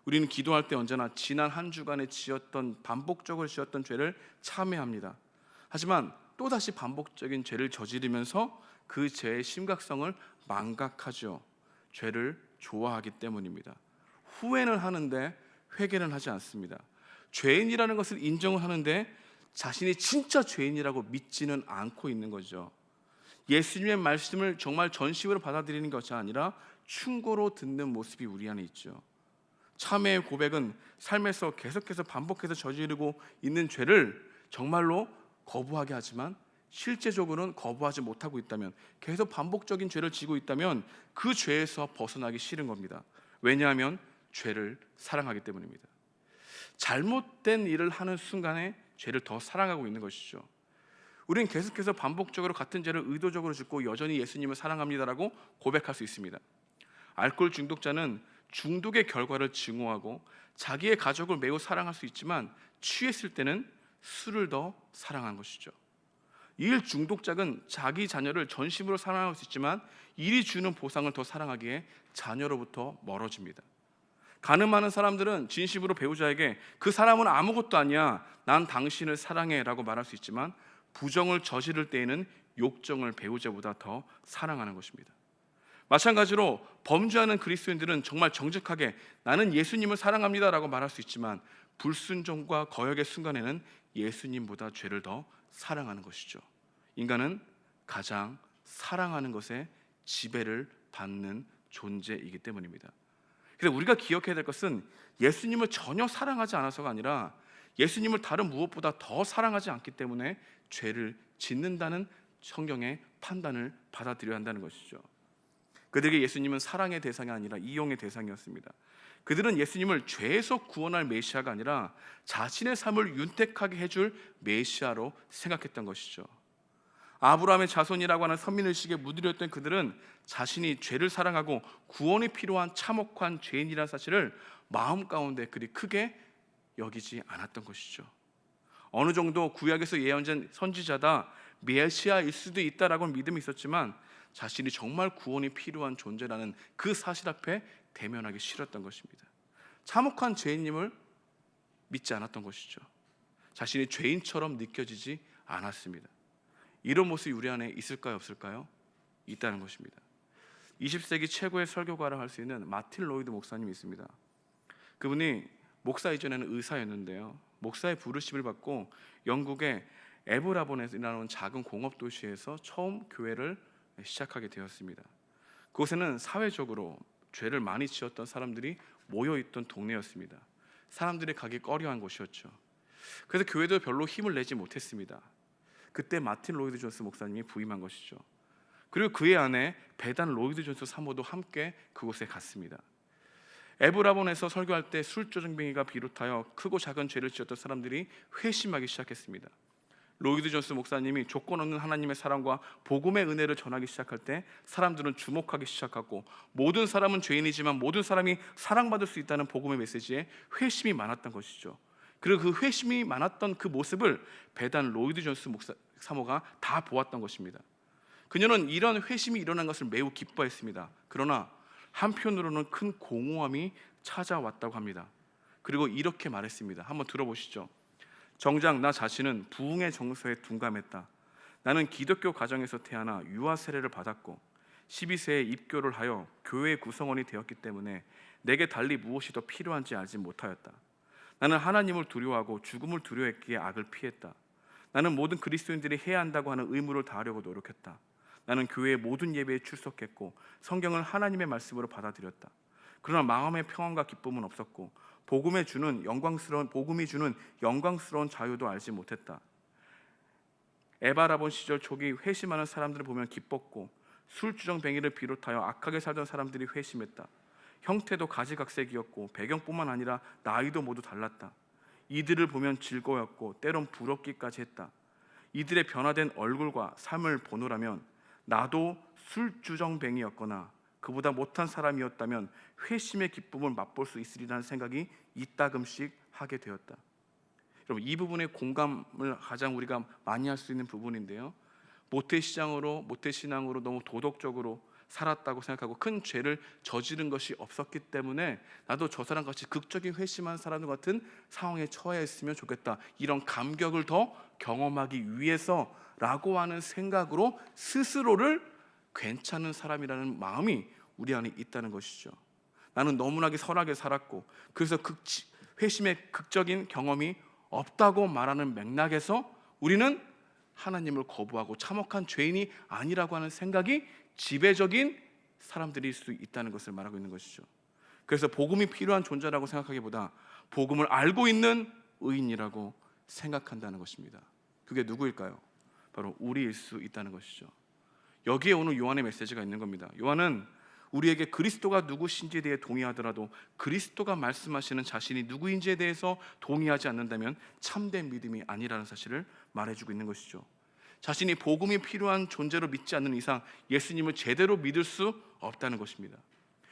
우리는 기도할 때 언제나 지난 한 주간에 반복적으로 지었던 죄를 참회합니다. 하지만 또다시 반복적인 죄를 저지르면서 그 죄의 심각성을 망각하죠. 죄를 좋아하기 때문입니다. 후회는 하는데 회개는 하지 않습니다. 죄인이라는 것을 인정을 하는데 자신이 진짜 죄인이라고 믿지는 않고 있는 거죠. 예수님의 말씀을 정말 전심으로 받아들이는 것이 아니라 충고로 듣는 모습이 우리 안에 있죠. 참회의 고백은 삶에서 계속해서 반복해서 저지르고 있는 죄를 정말로 거부하게 하지만 실제적으로는 거부하지 못하고 있다면, 계속 반복적인 죄를 지고 있다면 그 죄에서 벗어나기 싫은 겁니다. 왜냐하면 죄를 사랑하기 때문입니다. 잘못된 일을 하는 순간에 죄를 더 사랑하고 있는 것이죠. 우리는 계속해서 반복적으로 같은 죄를 의도적으로 짓고 여전히 예수님을 사랑합니다라고 고백할 수 있습니다. 알코올 중독자는 중독의 결과를 증오하고 자기의 가족을 매우 사랑할 수 있지만 취했을 때는 술을 더 사랑하는 것이죠. 일 중독자는 자기 자녀를 전심으로 사랑할 수 있지만 일이 주는 보상을 더 사랑하기에 자녀로부터 멀어집니다. 가늠하는 사람들은 진심으로 배우자에게 그 사람은 아무것도 아니야, 난 당신을 사랑해 라고 말할 수 있지만 부정을 저지를 때에는 욕정을 배우자보다 더 사랑하는 것입니다. 마찬가지로 범죄하는 그리스도인들은 정말 정직하게 나는 예수님을 사랑합니다 라고 말할 수 있지만 불순종과 거역의 순간에는 예수님보다 죄를 더 사랑하는 것이죠. 인간은 가장 사랑하는 것에 지배를 받는 존재이기 때문입니다. 그래서 우리가 기억해야 될 것은 예수님을 전혀 사랑하지 않아서가 아니라 예수님을 다른 무엇보다 더 사랑하지 않기 때문에 죄를 짓는다는 성경의 판단을 받아들여야 한다는 것이죠. 그들에게 예수님은 사랑의 대상이 아니라 이용의 대상이었습니다. 그들은 예수님을 죄에서 구원할 메시아가 아니라 자신의 삶을 윤택하게 해줄 메시아로 생각했던 것이죠. 아브라함의 자손이라고 하는 선민의식에 무드렸던 그들은 자신이 죄를 사랑하고 구원이 필요한 참혹한 죄인이라는 사실을 마음 가운데 그리 크게 여기지 않았던 것이죠. 어느 정도 구약에서 예언된 선지자다, 메시아일 수도 있다라고 믿음이 있었지만 자신이 정말 구원이 필요한 존재라는 그 사실 앞에 대면하기 싫었던 것입니다. 참혹한 죄인임을 믿지 않았던 것이죠. 자신이 죄인처럼 느껴지지 않았습니다. 이런 모습이 우리 안에 있을까요, 없을까요? 있다는 것입니다. 20세기 최고의 설교가를 할 수 있는 마틴 로이드 목사님이 있습니다. 그분이 목사 이전에는 의사였는데요, 목사의 부르심을 받고 영국의 에브라본이라는 작은 공업 도시에서 처음 교회를 시작하게 되었습니다. 그곳에는 사회적으로 죄를 많이 지었던 사람들이 모여있던 동네였습니다. 사람들이 가기 꺼려한 곳이었죠. 그래서 교회도 별로 힘을 내지 못했습니다. 그때 마틴 로이드 존스 목사님이 부임한 것이죠. 그리고 그의 아내 베단 로이드 존스 사모도 함께 그곳에 갔습니다. 에브라본에서 설교할 때 술조정뱅이가 비롯하여 크고 작은 죄를 지었던 사람들이 회심하기 시작했습니다. 로이드 존스 목사님이 조건 없는 하나님의 사랑과 복음의 은혜를 전하기 시작할 때 사람들은 주목하기 시작하고 모든 사람은 죄인이지만 모든 사람이 사랑받을 수 있다는 복음의 메시지에 회심이 많았던 것이죠. 그리고 그 회심이 많았던 그 모습을 베단 로이드 존스 목사 사모가 다 보았던 것입니다. 그녀는 이런 회심이 일어난 것을 매우 기뻐했습니다. 그러나 한편으로는 큰 공허함이 찾아왔다고 합니다. 그리고 이렇게 말했습니다. 한번 들어보시죠. 정작 나 자신은 부흥의 정서에 둔감했다. 나는 기독교 가정에서 태어나 유아 세례를 받았고 12세에 입교를 하여 교회의 구성원이 되었기 때문에 내게 달리 무엇이 더 필요한지 알지 못하였다. 나는 하나님을 두려워하고 죽음을 두려워했기에 악을 피했다. 나는 모든 그리스도인들이 해야 한다고 하는 의무를 다하려고 노력했다. 나는 교회의 모든 예배에 출석했고 성경을 하나님의 말씀으로 받아들였다. 그러나 마음의 평안과 기쁨은 없었고 복음이 주는 영광스러운 자유도 알지 못했다. 에바라본 시절 초기 회심하는 사람들을 보면 기뻤고 술주정뱅이를 비롯하여 악하게 살던 사람들이 회심했다. 형태도 가지각색이었고 배경뿐만 아니라 나이도 모두 달랐다. 이들을 보면 즐거웠고 때론 부럽기까지 했다. 이들의 변화된 얼굴과 삶을 보노라면 나도 술주정뱅이였거나 그보다 못한 사람이었다면 회심의 기쁨을 맛볼 수 있으리라는 생각이 이따금씩 하게 되었다. 여러분, 이 부분에 공감을 가장 우리가 많이 할 수 있는 부분인데요, 모태신앙으로 너무 도덕적으로 살았다고 생각하고 큰 죄를 저지른 것이 없었기 때문에 나도 저 사람 같이 극적인 회심한 사람 같은 상황에 처해 있으면 좋겠다, 이런 감격을 더 경험하기 위해서라고 하는 생각으로 스스로를 괜찮은 사람이라는 마음이 우리 안에 있다는 것이죠. 나는 너무나게 선하게 살았고 그래서 회심의 극적인 경험이 없다고 말하는 맥락에서 우리는 하나님을 거부하고 참혹한 죄인이 아니라고 하는 생각이 지배적인 사람들일 수 있다는 것을 말하고 있는 것이죠. 그래서 복음이 필요한 존재라고 생각하기보다 복음을 알고 있는 의인이라고 생각한다는 것입니다. 그게 누구일까요? 바로 우리일 수 있다는 것이죠. 여기에 오늘 요한의 메시지가 있는 겁니다. 요한은 우리에게 그리스도가 누구신지에 대해 동의하더라도 그리스도가 말씀하시는 자신이 누구인지에 대해서 동의하지 않는다면 참된 믿음이 아니라는 사실을 말해주고 있는 것이죠. 자신이 복음이 필요한 존재로 믿지 않는 이상 예수님을 제대로 믿을 수 없다는 것입니다.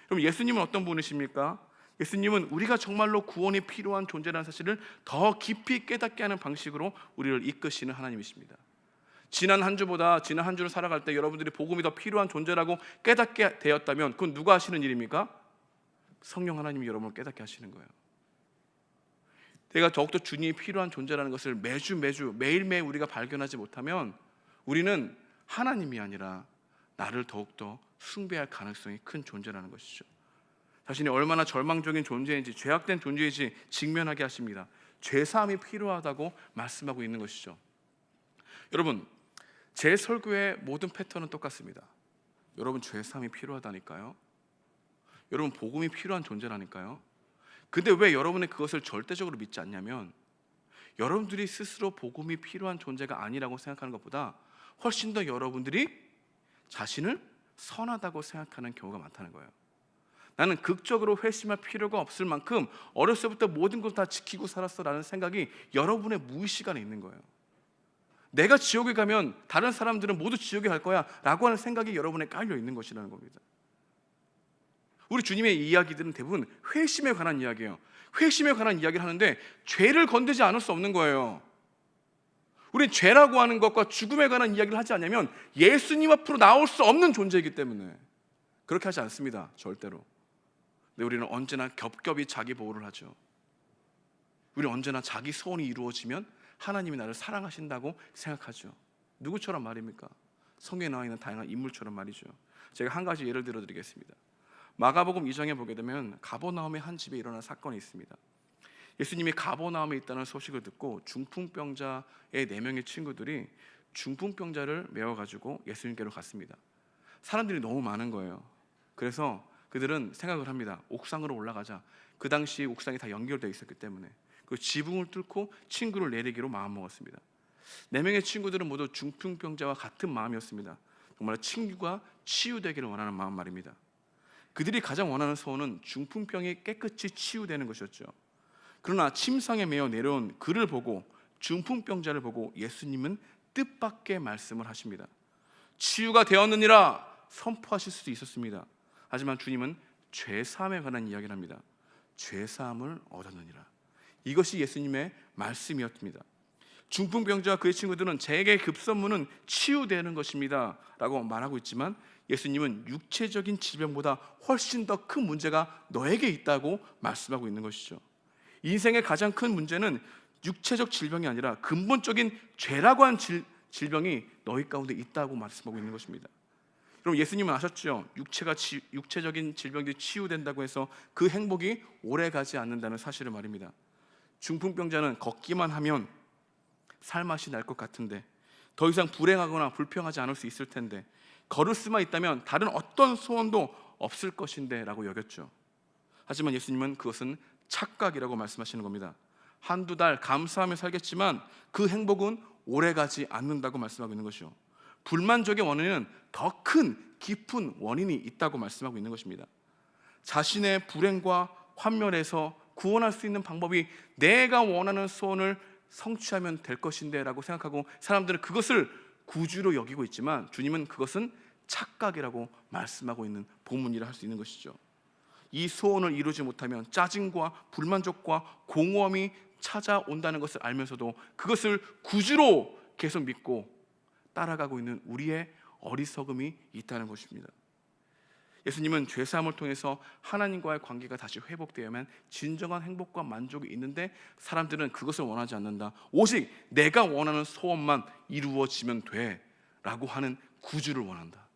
그럼 예수님은 어떤 분이십니까? 예수님은 우리가 정말로 구원이 필요한 존재라는 사실을 더 깊이 깨닫게 하는 방식으로 우리를 이끄시는 하나님이십니다. 지난 한 주를 살아갈 때 여러분들이 복음이 더 필요한 존재라고 깨닫게 되었다면 그건 누가 하시는 일입니까? 성령 하나님이 여러분을 깨닫게 하시는 거예요. 내가 더욱더 주님이 필요한 존재라는 것을 매일매일 우리가 발견하지 못하면 우리는 하나님이 아니라 나를 더욱더 숭배할 가능성이 큰 존재라는 것이죠. 자신이 얼마나 절망적인 존재인지, 죄악된 존재인지 직면하게 하십니다. 죄사함이 필요하다고 말씀하고 있는 것이죠. 여러분, 제 설교의 모든 패턴은 똑같습니다. 여러분, 죄사함이 필요하다니까요. 여러분, 복음이 필요한 존재라니까요. 근데 왜 여러분이 그것을 절대적으로 믿지 않냐면 여러분들이 스스로 복음이 필요한 존재가 아니라고 생각하는 것보다 훨씬 더 여러분들이 자신을 선하다고 생각하는 경우가 많다는 거예요. 나는 극적으로 회심할 필요가 없을 만큼 어렸을 때부터 모든 걸 다 지키고 살았어라는 생각이 여러분의 무의식 안에 있는 거예요. 내가 지옥에 가면 다른 사람들은 모두 지옥에 갈 거야 라고 하는 생각이 여러분에 깔려 있는 것이라는 겁니다. 우리 주님의 이야기들은 대부분 회심에 관한 이야기예요. 회심에 관한 이야기를 하는데 죄를 건드지 않을 수 없는 거예요. 우린 죄라고 하는 것과 죽음에 관한 이야기를 하지 않냐면 예수님 앞으로 나올 수 없는 존재이기 때문에 그렇게 하지 않습니다. 절대로. 근데 우리는 언제나 겹겹이 자기 보호를 하죠. 우리는 언제나 자기 소원이 이루어지면 하나님이 나를 사랑하신다고 생각하죠. 누구처럼 말입니까? 성경에 나와 있는 다양한 인물처럼 말이죠. 제가 한 가지 예를 들어드리겠습니다. 마가복음 2장에 보게 되면 가버나움의 한 집에 일어난 사건이 있습니다. 예수님이 가버나움에 있다는 소식을 듣고 중풍병자의 4명의 친구들이 중풍병자를 메워가지고 예수님께로 갔습니다. 사람들이 너무 많은 거예요. 그래서 그들은 생각을 합니다. 옥상으로 올라가자. 그 당시 옥상이 다 연결되어 있었기 때문에 그 지붕을 뚫고 친구를 내리기로 마음먹었습니다. 4명의 친구들은 모두 중풍병자와 같은 마음이었습니다. 정말 친구가 치유되기를 원하는 마음 말입니다. 그들이 가장 원하는 소원은 중풍병이 깨끗이 치유되는 것이었죠. 그러나 침상에 매어 내려온 그를 보고, 중풍병자를 보고 예수님은 뜻밖의 말씀을 하십니다. 치유가 되었느니라 선포하실 수도 있었습니다. 하지만 주님은 죄사함에 관한 이야기를 합니다. 죄사함을 얻었느니라. 이것이 예수님의 말씀이었습니다. 중풍병자와 그의 친구들은 제게 급선무는 치유되는 것입니다 라고 말하고 있지만 예수님은 육체적인 질병보다 훨씬 더 큰 문제가 너에게 있다고 말씀하고 있는 것이죠. 인생의 가장 큰 문제는 육체적 질병이 아니라 근본적인 죄라고 한 질병이 너희 가운데 있다고 말씀하고 있는 것입니다. 그럼 예수님은 아셨죠? 육체적인 질병들이 치유된다고 해서 그 행복이 오래가지 않는다는 사실을 말입니다. 중풍병자는 걷기만 하면 살맛이 날 것 같은데 더 이상 불행하거나 불평하지 않을 수 있을 텐데 걸을 수만 있다면 다른 어떤 소원도 없을 것인데 라고 여겼죠. 하지만 예수님은 그것은 착각이라고 말씀하시는 겁니다. 한두 달 감사하며 살겠지만 그 행복은 오래가지 않는다고 말씀하고 있는 것이요. 불만족의 원인은 더 큰 깊은 원인이 있다고 말씀하고 있는 것입니다. 자신의 불행과 환멸에서 구원할 수 있는 방법이 내가 원하는 소원을 성취하면 될 것인데 라고 생각하고 사람들은 그것을 구주로 여기고 있지만 주님은 그것은 착각이라고 말씀하고 있는 본문이라 할 수 있는 것이죠. 이 소원을 이루지 못하면 짜증과 불만족과 공허함이 찾아온다는 것을 알면서도 그것을 구주로 계속 믿고 따라가고 있는 우리의 어리석음이 있다는 것입니다. 예수님은 죄사함을 통해서 하나님과의 관계가 다시 회복되어야만 진정한 행복과 만족이 있는데 사람들은 그것을 원하지 않는다. 오직 내가 원하는 소원만 이루어지면 돼 라고 하는 구주를 원한다.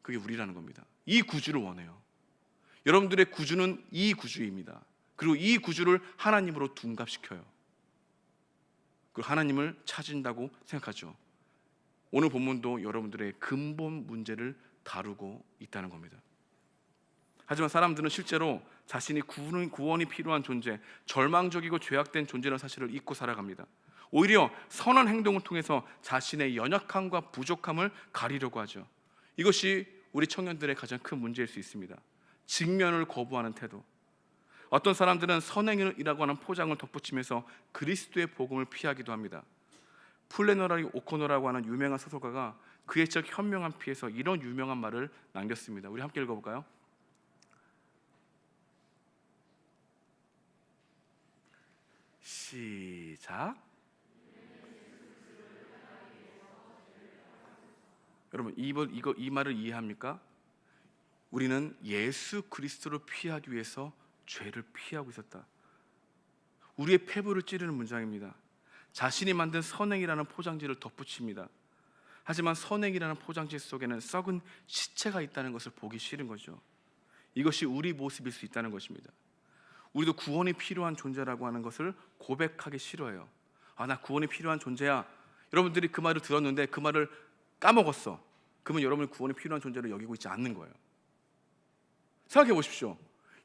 그게 우리라는 겁니다. 이 구주를 원해요. 여러분들의 구주는 이 구주입니다. 그리고 이 구주를 하나님으로 둔갑시켜요. 그리고 하나님을 찾은다고 생각하죠. 오늘 본문도 여러분들의 근본 문제를 다루고 있다는 겁니다. 하지만 사람들은 실제로 자신이 구원이 필요한 존재, 절망적이고 죄악된 존재라는 사실을 잊고 살아갑니다. 오히려 선한 행동을 통해서 자신의 연약함과 부족함을 가리려고 하죠. 이것이 우리 청년들의 가장 큰 문제일 수 있습니다. 직면을 거부하는 태도. 어떤 사람들은 선행이라고 하는 포장을 덧붙이면서 그리스도의 복음을 피하기도 합니다. 플래너리 오코너라고 하는 유명한 소설가가 그의 적 현명한 피에서 이런 유명한 말을 남겼습니다. 우리 함께 읽어볼까요? 시작. 여러분 이 말을 이해합니까? 우리는 예수 그리스도를 피하기 위해서 죄를 피하고 있었다. 우리의 폐부를 찌르는 문장입니다. 자신이 만든 선행이라는 포장지를 덧붙입니다. 하지만 선행이라는 포장지 속에는 썩은 시체가 있다는 것을 보기 싫은 거죠. 이것이 우리 모습일 수 있다는 것입니다. 우리도 구원이 필요한 존재라고 하는 것을 고백하기 싫어해요. 나 구원이 필요한 존재야. 여러분들이 그 말을 들었는데 그 말을 까먹었어. 그러면 여러분이 구원이 필요한 존재로 여기고 있지 않는 거예요. 생각해 보십시오.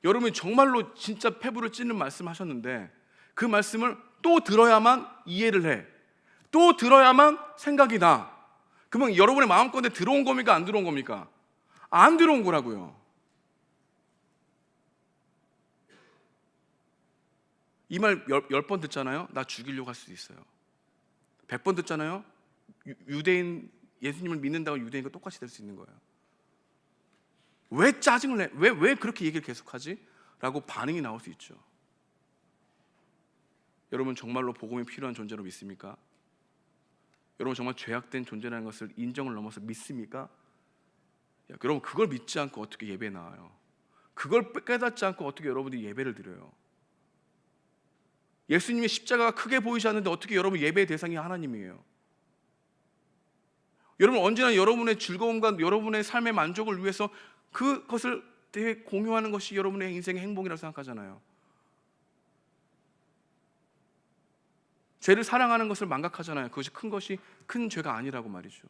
여러분이 정말로 진짜 폐부를 찢는 말씀하셨는데 그 말씀을 또 들어야만 이해를 해. 또 들어야만 생각이 나. 그러면 여러분의 마음가운데 들어온 겁니까? 안 들어온 겁니까? 안 들어온 거라고요. 이 말 10번 듣잖아요. 나 죽이려고 할 수도 있어요. 100번 듣잖아요. 유대인 예수님을 믿는다고 유대인과 똑같이 될 수 있는 거예요. 왜 짜증을 내? 왜 그렇게 얘기를 계속하지? 라고 반응이 나올 수 있죠. 여러분 정말로 복음이 필요한 존재로 믿습니까? 여러분 정말 죄악된 존재라는 것을 인정을 넘어서 믿습니까? 여러분 그걸 믿지 않고 어떻게 예배에 나와요? 그걸 깨닫지 않고 어떻게 여러분들이 예배를 드려요? 예수님의 십자가가 크게 보이지 않는데 어떻게 여러분 예배의 대상이 하나님이에요? 여러분 언제나 여러분의 즐거움과 여러분의 삶의 만족을 위해서 그것을 되게 공유하는 것이 여러분의 인생의 행복이라고 생각하잖아요. 죄를 사랑하는 것을 망각하잖아요. 그것이 큰 죄가 아니라고 말이죠.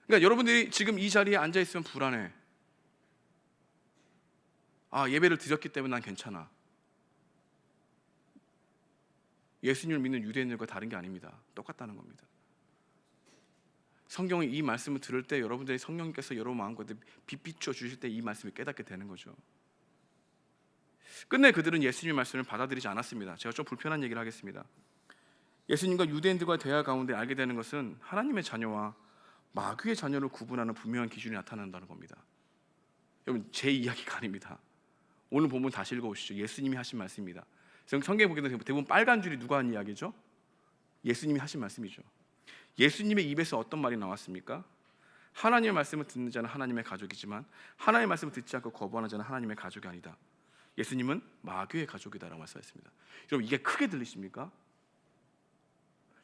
그러니까 여러분들이 지금 이 자리에 앉아 있으면 불안해. 예배를 드렸기 때문에 난 괜찮아. 예수님을 믿는 유대인들과 다른 게 아닙니다. 똑같다는 겁니다. 성경의 이 말씀을 들을 때 여러분들이 성령님께서 여러분 마음가운데 빛 비춰 주실 때 이 말씀을 깨닫게 되는 거죠. 끝내 그들은 예수님의 말씀을 받아들이지 않았습니다. 제가 좀 불편한 얘기를 하겠습니다. 예수님과 유대인들과의 대화 가운데 알게 되는 것은 하나님의 자녀와 마귀의 자녀를 구분하는 분명한 기준이 나타난다는 겁니다. 여러분 제 이야기가 아닙니다. 오늘 본문 다시 읽어보시죠. 예수님이 하신 말씀입니다. 성경에 보게 되면 대부분 빨간 줄이 누가 한 이야기죠? 예수님이 하신 말씀이죠. 예수님의 입에서 어떤 말이 나왔습니까? 하나님의 말씀을 듣는 자는 하나님의 가족이지만 하나님의 말씀을 듣지 않고 거부하는 자는 하나님의 가족이 아니다. 예수님은 마귀의 가족이다라고 말씀하셨습니다. 여러분 이게 크게 들리십니까?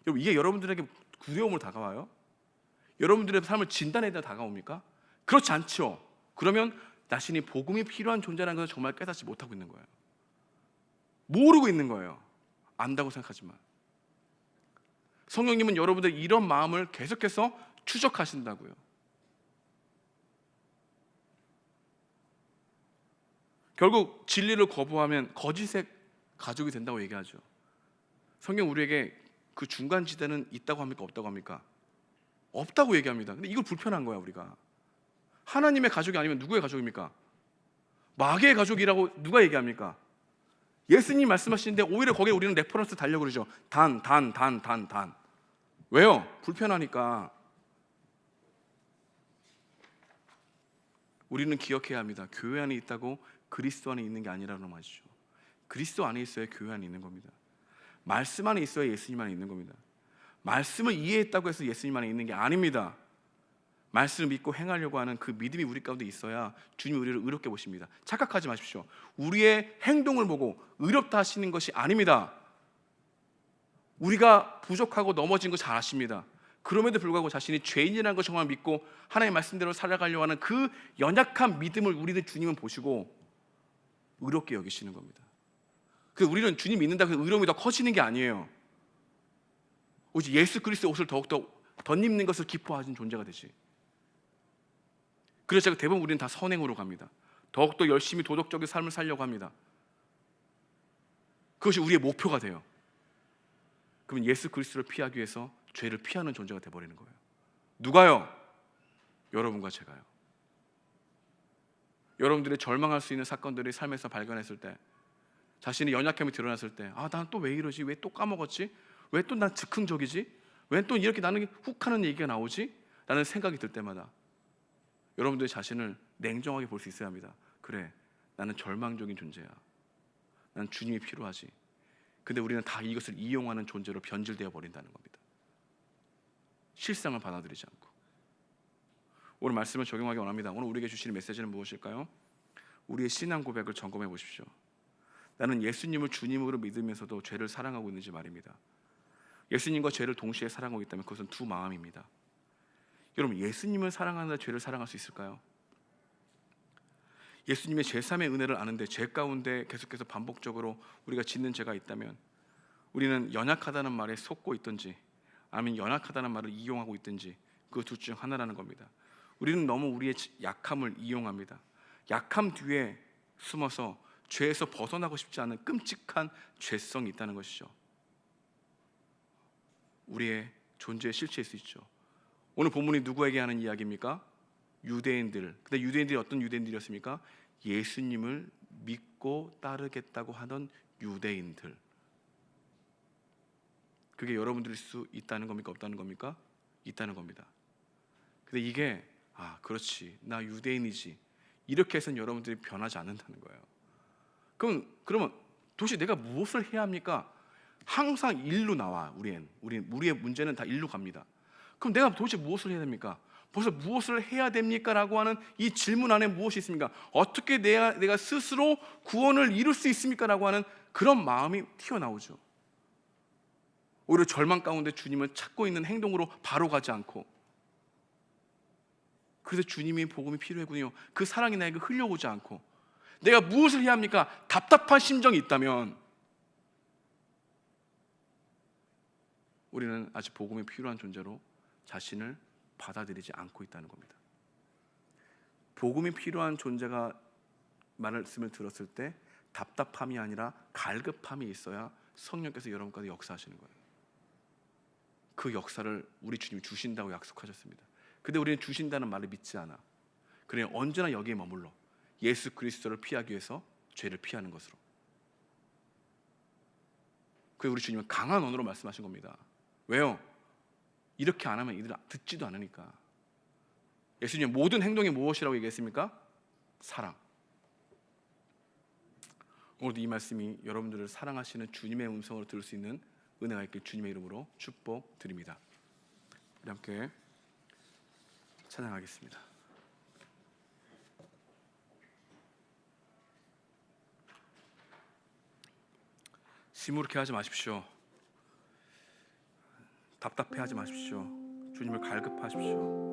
여러분 이게 여러분들에게 두려움으로 다가와요? 여러분들의 삶을 진단에 대해 다가옵니까? 그렇지 않죠. 그러면 자신이 복음이 필요한 존재라는 것을 정말 깨닫지 못하고 있는 거예요. 모르고 있는 거예요. 안다고 생각하지만 성령님은 여러분들 이런 마음을 계속해서 추적하신다고요. 결국 진리를 거부하면 거짓의 가족이 된다고 얘기하죠. 성경 우리에게 그 중간 지대는 있다고 합니까? 없다고 합니까? 없다고 얘기합니다. 근데 이걸 불편한 거야 우리가. 하나님의 가족이 아니면 누구의 가족입니까? 마귀의 가족이라고 누가 얘기합니까? 예수님 말씀하시는데 오히려 거기에 우리는 레퍼런스 달려고 그러죠. 단. 왜요? 불편하니까. 우리는 기억해야 합니다. 교회 안에 있다고 그리스도 안에 있는 게 아니라는 말이죠. 그리스도 안에 있어야 교회 안에 있는 겁니다. 말씀 안에 있어야 예수님 안에 있는 겁니다. 말씀을 이해했다고 해서 예수님 안에 있는 게 아닙니다. 말씀을 믿고 행하려고 하는 그 믿음이 우리 가운데 있어야 주님이 우리를 의롭게 보십니다. 착각하지 마십시오. 우리의 행동을 보고 의롭다 하시는 것이 아닙니다. 우리가 부족하고 넘어진 거 잘 아십니다. 그럼에도 불구하고 자신이 죄인이라는 걸 정말 믿고 하나님의 말씀대로 살아가려고 하는 그 연약한 믿음을 우리들 주님은 보시고 의롭게 여기시는 겁니다. 그래서 우리는 주님 믿는다고 해서 의로움이 더 커지는 게 아니에요. 오직 예수 그리스도의 옷을 더욱더 덧입는 것을 기뻐하는 존재가 되지. 그래서 대부분 우리는 다 선행으로 갑니다. 더욱더 열심히 도덕적인 삶을 살려고 합니다. 그것이 우리의 목표가 돼요. 그러면 예수 그리스도를 피하기 위해서 죄를 피하는 존재가 되어버리는 거예요. 누가요? 여러분과 제가요. 여러분들의 절망할 수 있는 사건들이 삶에서 발견했을 때, 자신의 연약함이 드러났을 때, 난 또 왜 이러지? 왜 또 까먹었지? 왜 또 난 즉흥적이지? 왜 또 이렇게 나는 훅 하는 얘기가 나오지? 라는 생각이 들 때마다 여러분들의 자신을 냉정하게 볼 수 있어야 합니다. 그래, 나는 절망적인 존재야. 난 주님이 필요하지. 근데 우리는 다 이것을 이용하는 존재로 변질되어 버린다는 겁니다. 실상을 받아들이지 않고. 오늘 말씀을 적용하기 원합니다. 오늘 우리에게 주시는 메시지는 무엇일까요? 우리의 신앙 고백을 점검해 보십시오. 나는 예수님을 주님으로 믿으면서도 죄를 사랑하고 있는지 말입니다. 예수님과 죄를 동시에 사랑하고 있다면 그것은 두 마음입니다. 여러분, 예수님을 사랑하는데 죄를 사랑할 수 있을까요? 예수님의 제3의 은혜를 아는데 죄 가운데 계속해서 반복적으로 우리가 짓는 죄가 있다면 우리는 연약하다는 말에 속고 있든지 아니면 연약하다는 말을 이용하고 있든지 그 둘 중 하나라는 겁니다. 우리는 너무 우리의 약함을 이용합니다. 약함 뒤에 숨어서 죄에서 벗어나고 싶지 않은 끔찍한 죄성이 있다는 것이죠. 우리의 존재의 실체일 수 있죠. 오늘 본문이 누구에게 하는 이야기입니까? 유대인들. 근데 유대인들이 어떤 유대인들이었습니까? 예수님을 믿고 따르겠다고 하던 유대인들. 그게 여러분들일 수 있다는 겁니까? 없다는 겁니까? 있다는 겁니다. 근데 이게 그렇지, 나 유대인이지, 이렇게 해서는 여러분들이 변하지 않는다는 거예요. 그러면 도대체 내가 무엇을 해야 합니까? 항상 일로 나와. 우리의 문제는 다 일로 갑니다. 그럼 내가 도대체 무엇을 해야 됩니까? 벌써 무엇을 해야 됩니까? 라고 하는 이 질문 안에 무엇이 있습니까? 어떻게 내가 스스로 구원을 이룰 수 있습니까? 라고 하는 그런 마음이 튀어나오죠. 오히려 절망 가운데 주님을 찾고 있는 행동으로 바로 가지 않고, 그래서 주님이 복음이 필요했군요. 그 사랑이 나에게 흘려오지 않고, 내가 무엇을 해야 합니까? 답답한 심정이 있다면 우리는 아직 복음이 필요한 존재로 자신을 받아들이지 않고 있다는 겁니다. 복음이 필요한 존재가 말씀을 들었을 때 답답함이 아니라 갈급함이 있어야 성령께서 여러분까지 역사하시는 거예요. 그 역사를 우리 주님이 주신다고 약속하셨습니다. 근데 우리는 주신다는 말을 믿지 않아. 그래, 언제나 여기에 머물러 예수 그리스도를 피하기 위해서 죄를 피하는 것으로. 그래서 우리 주님은 강한 언어로 말씀하신 겁니다. 왜요? 이렇게 안 하면 이들은 듣지도 않으니까. 예수님의 모든 행동이 무엇이라고 얘기했습니까? 사랑. 오늘도 이 말씀이 여러분들을 사랑하시는 주님의 음성으로 들을 수 있는 은혜가 있길 주님의 이름으로 축복드립니다. 우리 함께 찬양하겠습니다. 시무룩해 하지 마십시오. 답답해하지 마십시오. 주님을 갈급하십시오.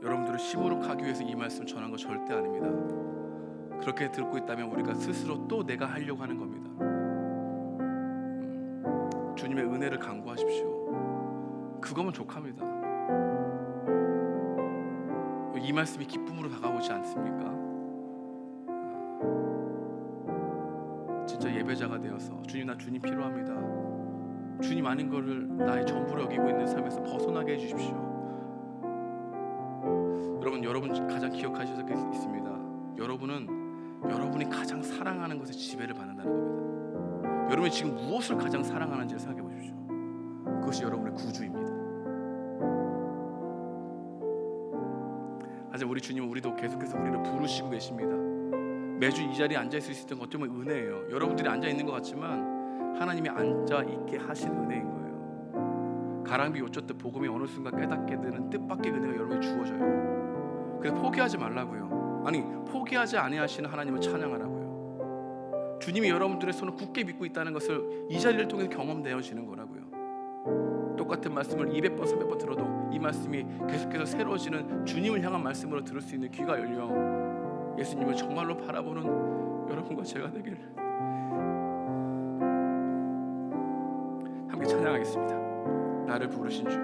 여러분들을 시무룩하기 위해서 이 말씀 전한 거 절대 아닙니다. 그렇게 듣고 있다면 우리가 스스로 또 내가 하려고 하는 겁니다. 주님의 은혜를 간구하십시오. 그거면 족합니다. 이 말씀이 기쁨으로 다가오지 않습니까? 진짜 예배자가 되어서 주님, 나 주님 필요합니다. 주님 아닌 거를 나의 전부로 여기고 있는 삶에서 벗어나게 해주십시오. 여러분 가장 기억하셔야 될 게 있습니다. 여러분이 가장 사랑하는 것에 지배를 받는다는 겁니다. 여러분이 지금 무엇을 가장 사랑하는지를 생각해 보십시오. 그것이 여러분의 구주입니다. 하지만 우리 주님은 우리도 계속해서 우리를 부르시고 계십니다. 매주 이 자리에 앉아 있을 수 있는 것 때문에 은혜예요. 여러분들이 앉아 있는 것 같지만 하나님이 앉아 있게 하신 은혜인 거예요. 가랑비 요쫓듯 복음이 어느 순간 깨닫게 되는 뜻밖의 은혜가 여러분에게 주어져요. 그래서 포기하지 말라고요. 아니, 포기하지 아니하시는 하나님을 찬양하라고요. 주님이 여러분들의 손을 굳게 믿고 있다는 것을 이 자리를 통해서 경험되어지는 거라고요. 똑같은 말씀을 200번 300번 들어도 이 말씀이 계속해서 새로워지는 주님을 향한 말씀으로 들을 수 있는 귀가 열려 예수님을 정말로 바라보는 여러분과 제가 되길 함께 찬양하겠습니다. 나를 부르신 주.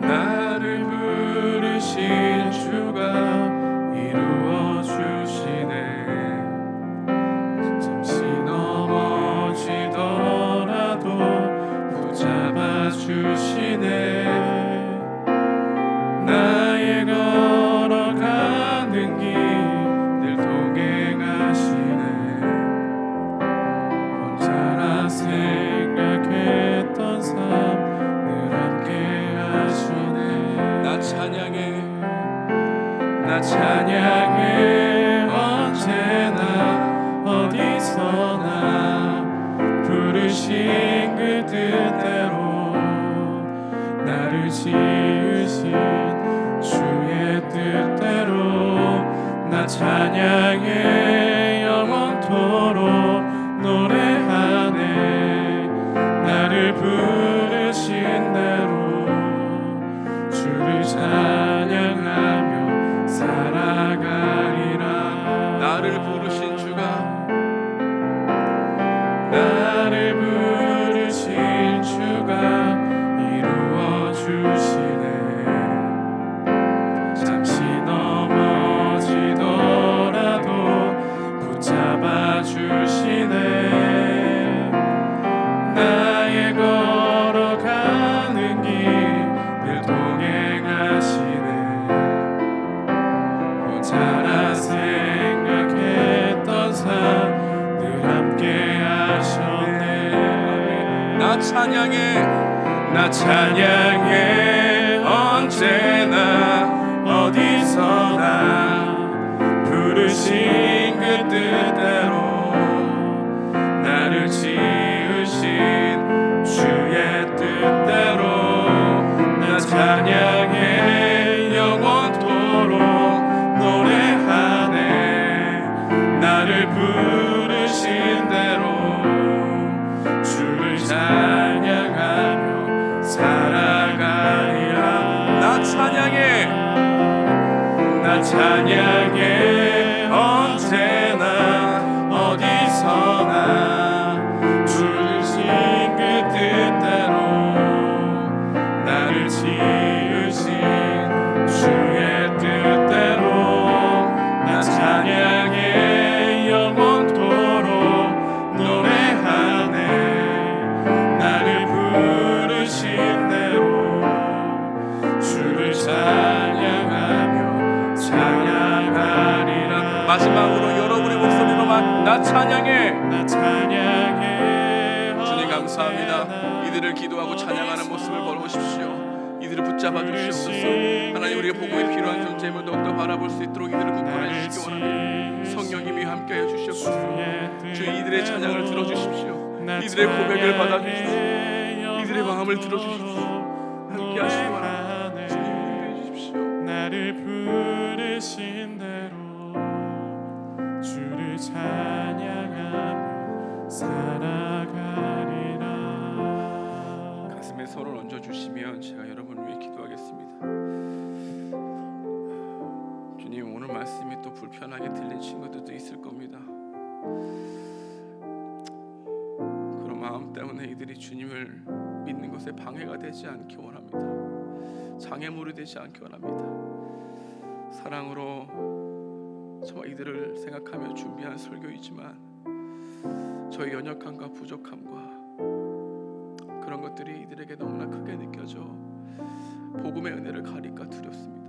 나를 부르신 주가 이루어 주시네. 잠시 넘어지더라도 붙잡아 주시네. 나의 걸어가는 길 늘 동행하시네. 혼자라 생각했던 삶 늘 함께 하시네. 나 찬양해. 나 찬양해. 언제나 어디서나 부르신 그 뜻대로 나를 지으신 주의 뜻대로 나 찬양해. 영원토록 노래하네. 나를 부르신 대로 주를 찬양하며 살아가리라. 나를 부르신 주가 나를 부르신 주가 이루어 주시네. 잠시 넘어지더라도 붙잡아 주시네. 나의 걸어가는 길 늘 동행하시네. 혼자라 생각했던 삶 늘 함께 하셨네. 나 찬양해. 나 찬양해. 언제나 어디서나 부르신 그 뜻대로 나를 지으신 주의 뜻대로 나 찬양해. 영원토록 노래하네. 나를 부르신 대로 주를 찬양하며 살아가리라. 나 찬양해. 나 찬양해. 언제나 어디서나 부르신 그 뜻대로 나를 지으신 주의 뜻대로 나 찬양해. 영원토록 노래하네. 나를 부르신 대로 주를 찬양하며 찬양하리라. 마지막으로 여러분의 목소리로만 나 찬양해. 나 찬양해. 주님 감사합니다. 이들을 기도하고 찬양하는 모습을 보십시오. 이들을 붙잡아 주시옵소서. 하나님, 우리가 복음이 필요한 존재임을 더욱더 바라볼 수 있도록 이들을 굳건해 주시기 원합니다. 성령님이 함께해 주시옵소서. 주 이들의 찬양을 들어주십시오. 이들의 고백을 받아주십시오. 이들의 마음을 들어주십시오. 함께 하시기 원합니다. 주님 함께해 주십시오. 나를 부르신 대로 주를 찬양하며 살아가리라. 가슴에 손을 얹어 주시면 제가 여러분을 위해 기도하겠습니다. 주님, 오늘 말씀이 또 불편하게 들린 친구들도 있을 겁니다. 그런 마음 때문에 이들이 주님을 믿는 것에 방해가 되지 않기 원합니다. 장애물이 되지 않기 원합니다. 사랑으로 정말 이들을 생각하며 준비한 설교이지만 저의 연약함과 부족함과 그런 것들이 이들에게 너무나 크게 느껴져 복음의 은혜를 가릴까 두렵습니다.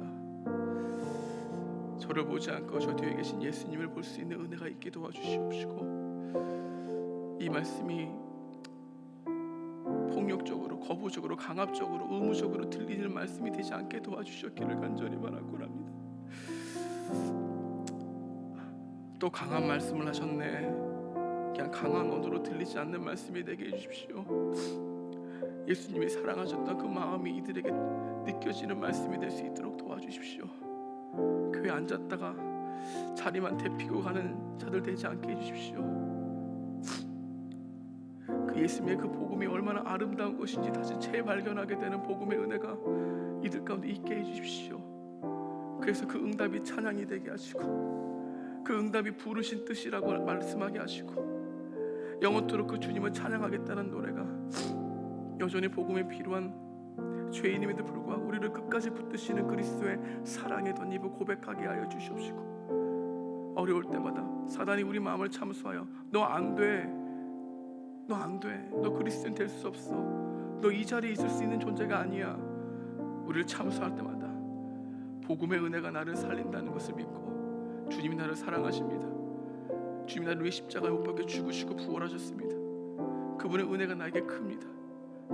저를 보지 않고 저 뒤에 계신 예수님을 볼 수 있는 은혜가 있게 도와주시옵시고, 이 말씀이 폭력적으로, 거부적으로, 강압적으로, 의무적으로 들리는 말씀이 되지 않게 도와주셨기를 간절히 바라고 합니다. 또 강한 말씀을 하셨네. 그냥 강한 언어로 들리지 않는 말씀이 되게 해주십시오. 예수님이 사랑하셨던 그 마음이 이들에게 느껴지는 말씀이 될 수 있도록 도와주십시오. 교회 앉았다가 자리만 데피고 가는 자들 되지 않게 해주십시오. 그 예수님의 그 복음이 얼마나 아름다운 것인지 다시 재발견하게 되는 복음의 은혜가 이들 가운데 있게 해주십시오. 그래서 그 응답이 찬양이 되게 하시고, 그 응답이 부르신 뜻이라고 말씀하게 하시고, 영원토록 그 주님을 찬양하겠다는 노래가 여전히 복음에 필요한 죄인임에도 불구하고 우리를 끝까지 붙드시는 그리스도의 사랑에 덧입어 고백하게 하여 주시옵시고, 어려울 때마다 사단이 우리 마음을 참수하여 너 안 돼, 너 안 돼, 너 그리스도인 될 수 없어, 너 이 자리에 있을 수 있는 존재가 아니야, 우리를 참수할 때마다 복음의 은혜가 나를 살린다는 것을 믿고 주님이 나를 사랑하십니다. 주님이 나를 위해 십자가에 못 박혀 죽으시고 부활하셨습니다. 그분의 은혜가 나에게 큽니다.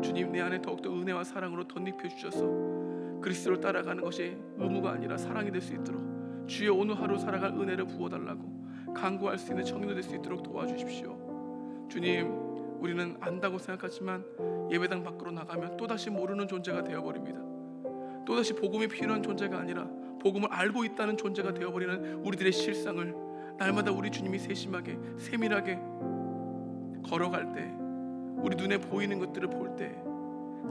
주님, 내 안에 더욱더 은혜와 사랑으로 덧입혀 주셔서 그리스도를 따라가는 것이 의무가 아니라 사랑이 될 수 있도록 주여 오늘 하루 살아갈 은혜를 부어달라고 간구할 수 있는 청년이 될 수 있도록 도와주십시오. 주님, 우리는 안다고 생각하지만 예배당 밖으로 나가면 또다시 모르는 존재가 되어버립니다. 또다시 복음이 필요한 존재가 아니라 복음을 알고 있다는 존재가 되어버리는 우리들의 실상을 날마다 우리 주님이 세심하게 세밀하게 걸어갈 때, 우리 눈에 보이는 것들을 볼 때,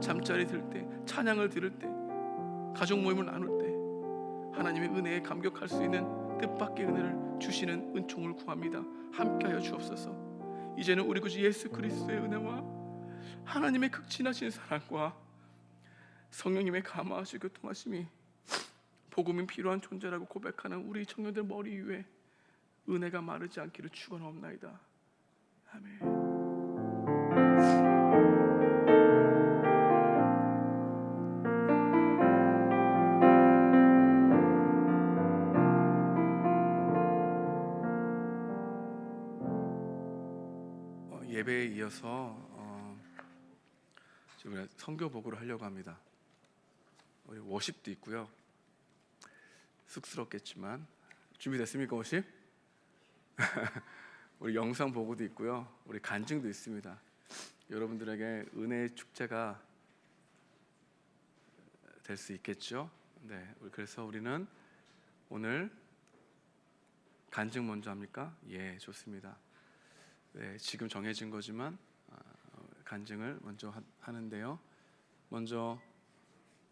잠자리 들 때, 찬양을 들을 때, 가족 모임을 나눌 때 하나님의 은혜에 감격할 수 있는 뜻밖의 은혜를 주시는 은총을 구합니다. 함께하여 주옵소서. 이제는 우리 구주 예수 그리스도의 은혜와 하나님의 극진하신 사랑과 성령님의 감화하시고 교통하심이 복음이 필요한 존재라고 고백하는 우리 청년들 머리 위에 은혜가 마르지 않기를 축원하옵나이다. 아멘. 예배에 이어서 지금 선교 복으로 하려고 합니다. 우리 워십도 있고요. 쑥스럽겠지만 준비됐습니까? 워십? 우리 영상 보고도 있고요. 우리 간증도 있습니다. 여러분들에게 은혜의 축제가 될 수 있겠죠? 네, 그래서 우리는 오늘 간증 먼저 합니까? 예, 좋습니다. 네, 지금 정해진 거지만 간증을 먼저 하는데요. 먼저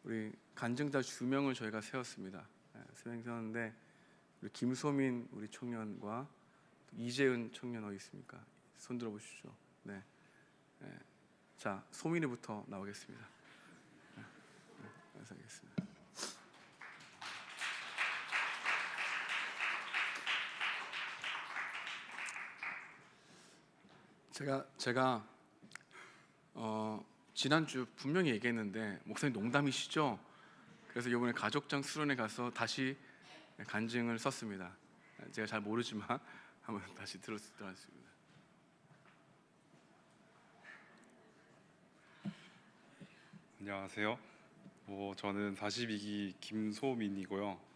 우리 간증자 주명을 저희가 세웠습니다. 세웠는데 우리 김소민 우리 청년과 이재은 청년 어디 있습니까? 손 들어보시죠. 네, 네. 자, 소민이부터 나오겠습니다. 네, 감사하겠습니다. 제가 지난주 분명히 얘기했는데 목사님 농담이시죠? 그래서 이번에 가족장 수련회 가서 다시 간증을 썼습니다. 제가 잘 모르지만 한번 다시 들었습니다. 안녕하세요. 저는 42기 김소민이고요.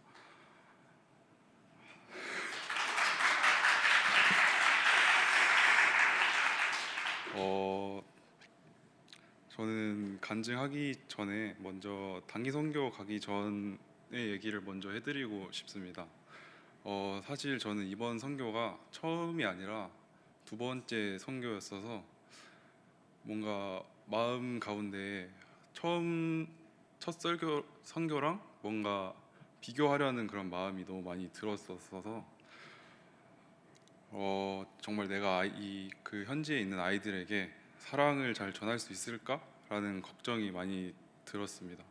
저는 간증하기 전에 먼저 단기 선교 가기 전의 얘기를 먼저 해드리고 싶습니다. 사실 저는 이번 선교가 처음이 아니라 두 번째 선교였어서 뭔가 마음 가운데 첫 선교랑 뭔가 비교하려는 그런 마음이 너무 많이 들었었어서 정말 내가 그 현지에 있는 아이들에게 사랑을 잘 전할 수 있을까라는 걱정이 많이 들었습니다.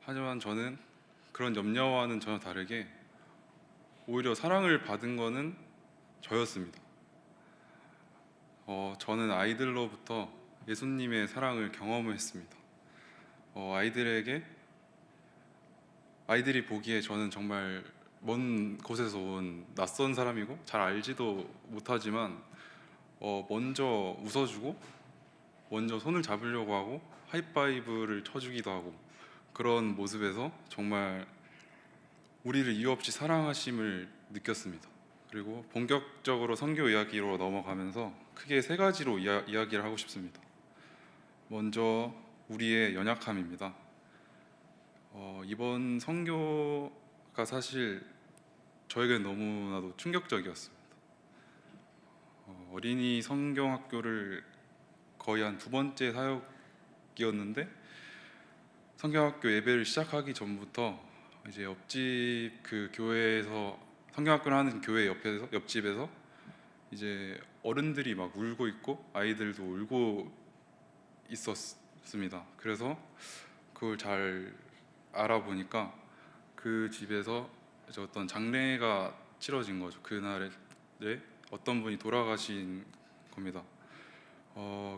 하지만 저는 그런 염려와는 전혀 다르게 오히려 사랑을 받은 거는 저였습니다. 저는 아이들로부터 예수님의 사랑을 경험했습니다. 아이들이 보기에 저는 정말 먼 곳에서 온 낯선 사람이고 잘 알지도 못하지만 먼저 웃어주고 먼저 손을 잡으려고 하고 하이파이브를 쳐주기도 하고 그런 모습에서 정말 우리를 이유 없이 사랑하심을 느꼈습니다. 그리고 본격적으로 선교 이야기로 넘어가면서 크게 세 가지로 이야기를 하고 싶습니다. 먼저 우리의 연약함입니다. 이번 선교가 사실 저에게는 너무나도 충격적이었습니다. 어린이 성경학교를 거의 한 두 번째 사역이었는데 성경학교 예배를 시작하기 전부터 이제 옆집 그 교회에서 성경학교를 하는 교회 옆집에서 이제 어른들이 막 울고 있고 아이들도 울고 있었습니다. 그래서 그걸 잘 알아보니까 그 집에서 이제 어떤 장례가 치러진 거죠. 그날에 어떤 분이 돌아가신 겁니다.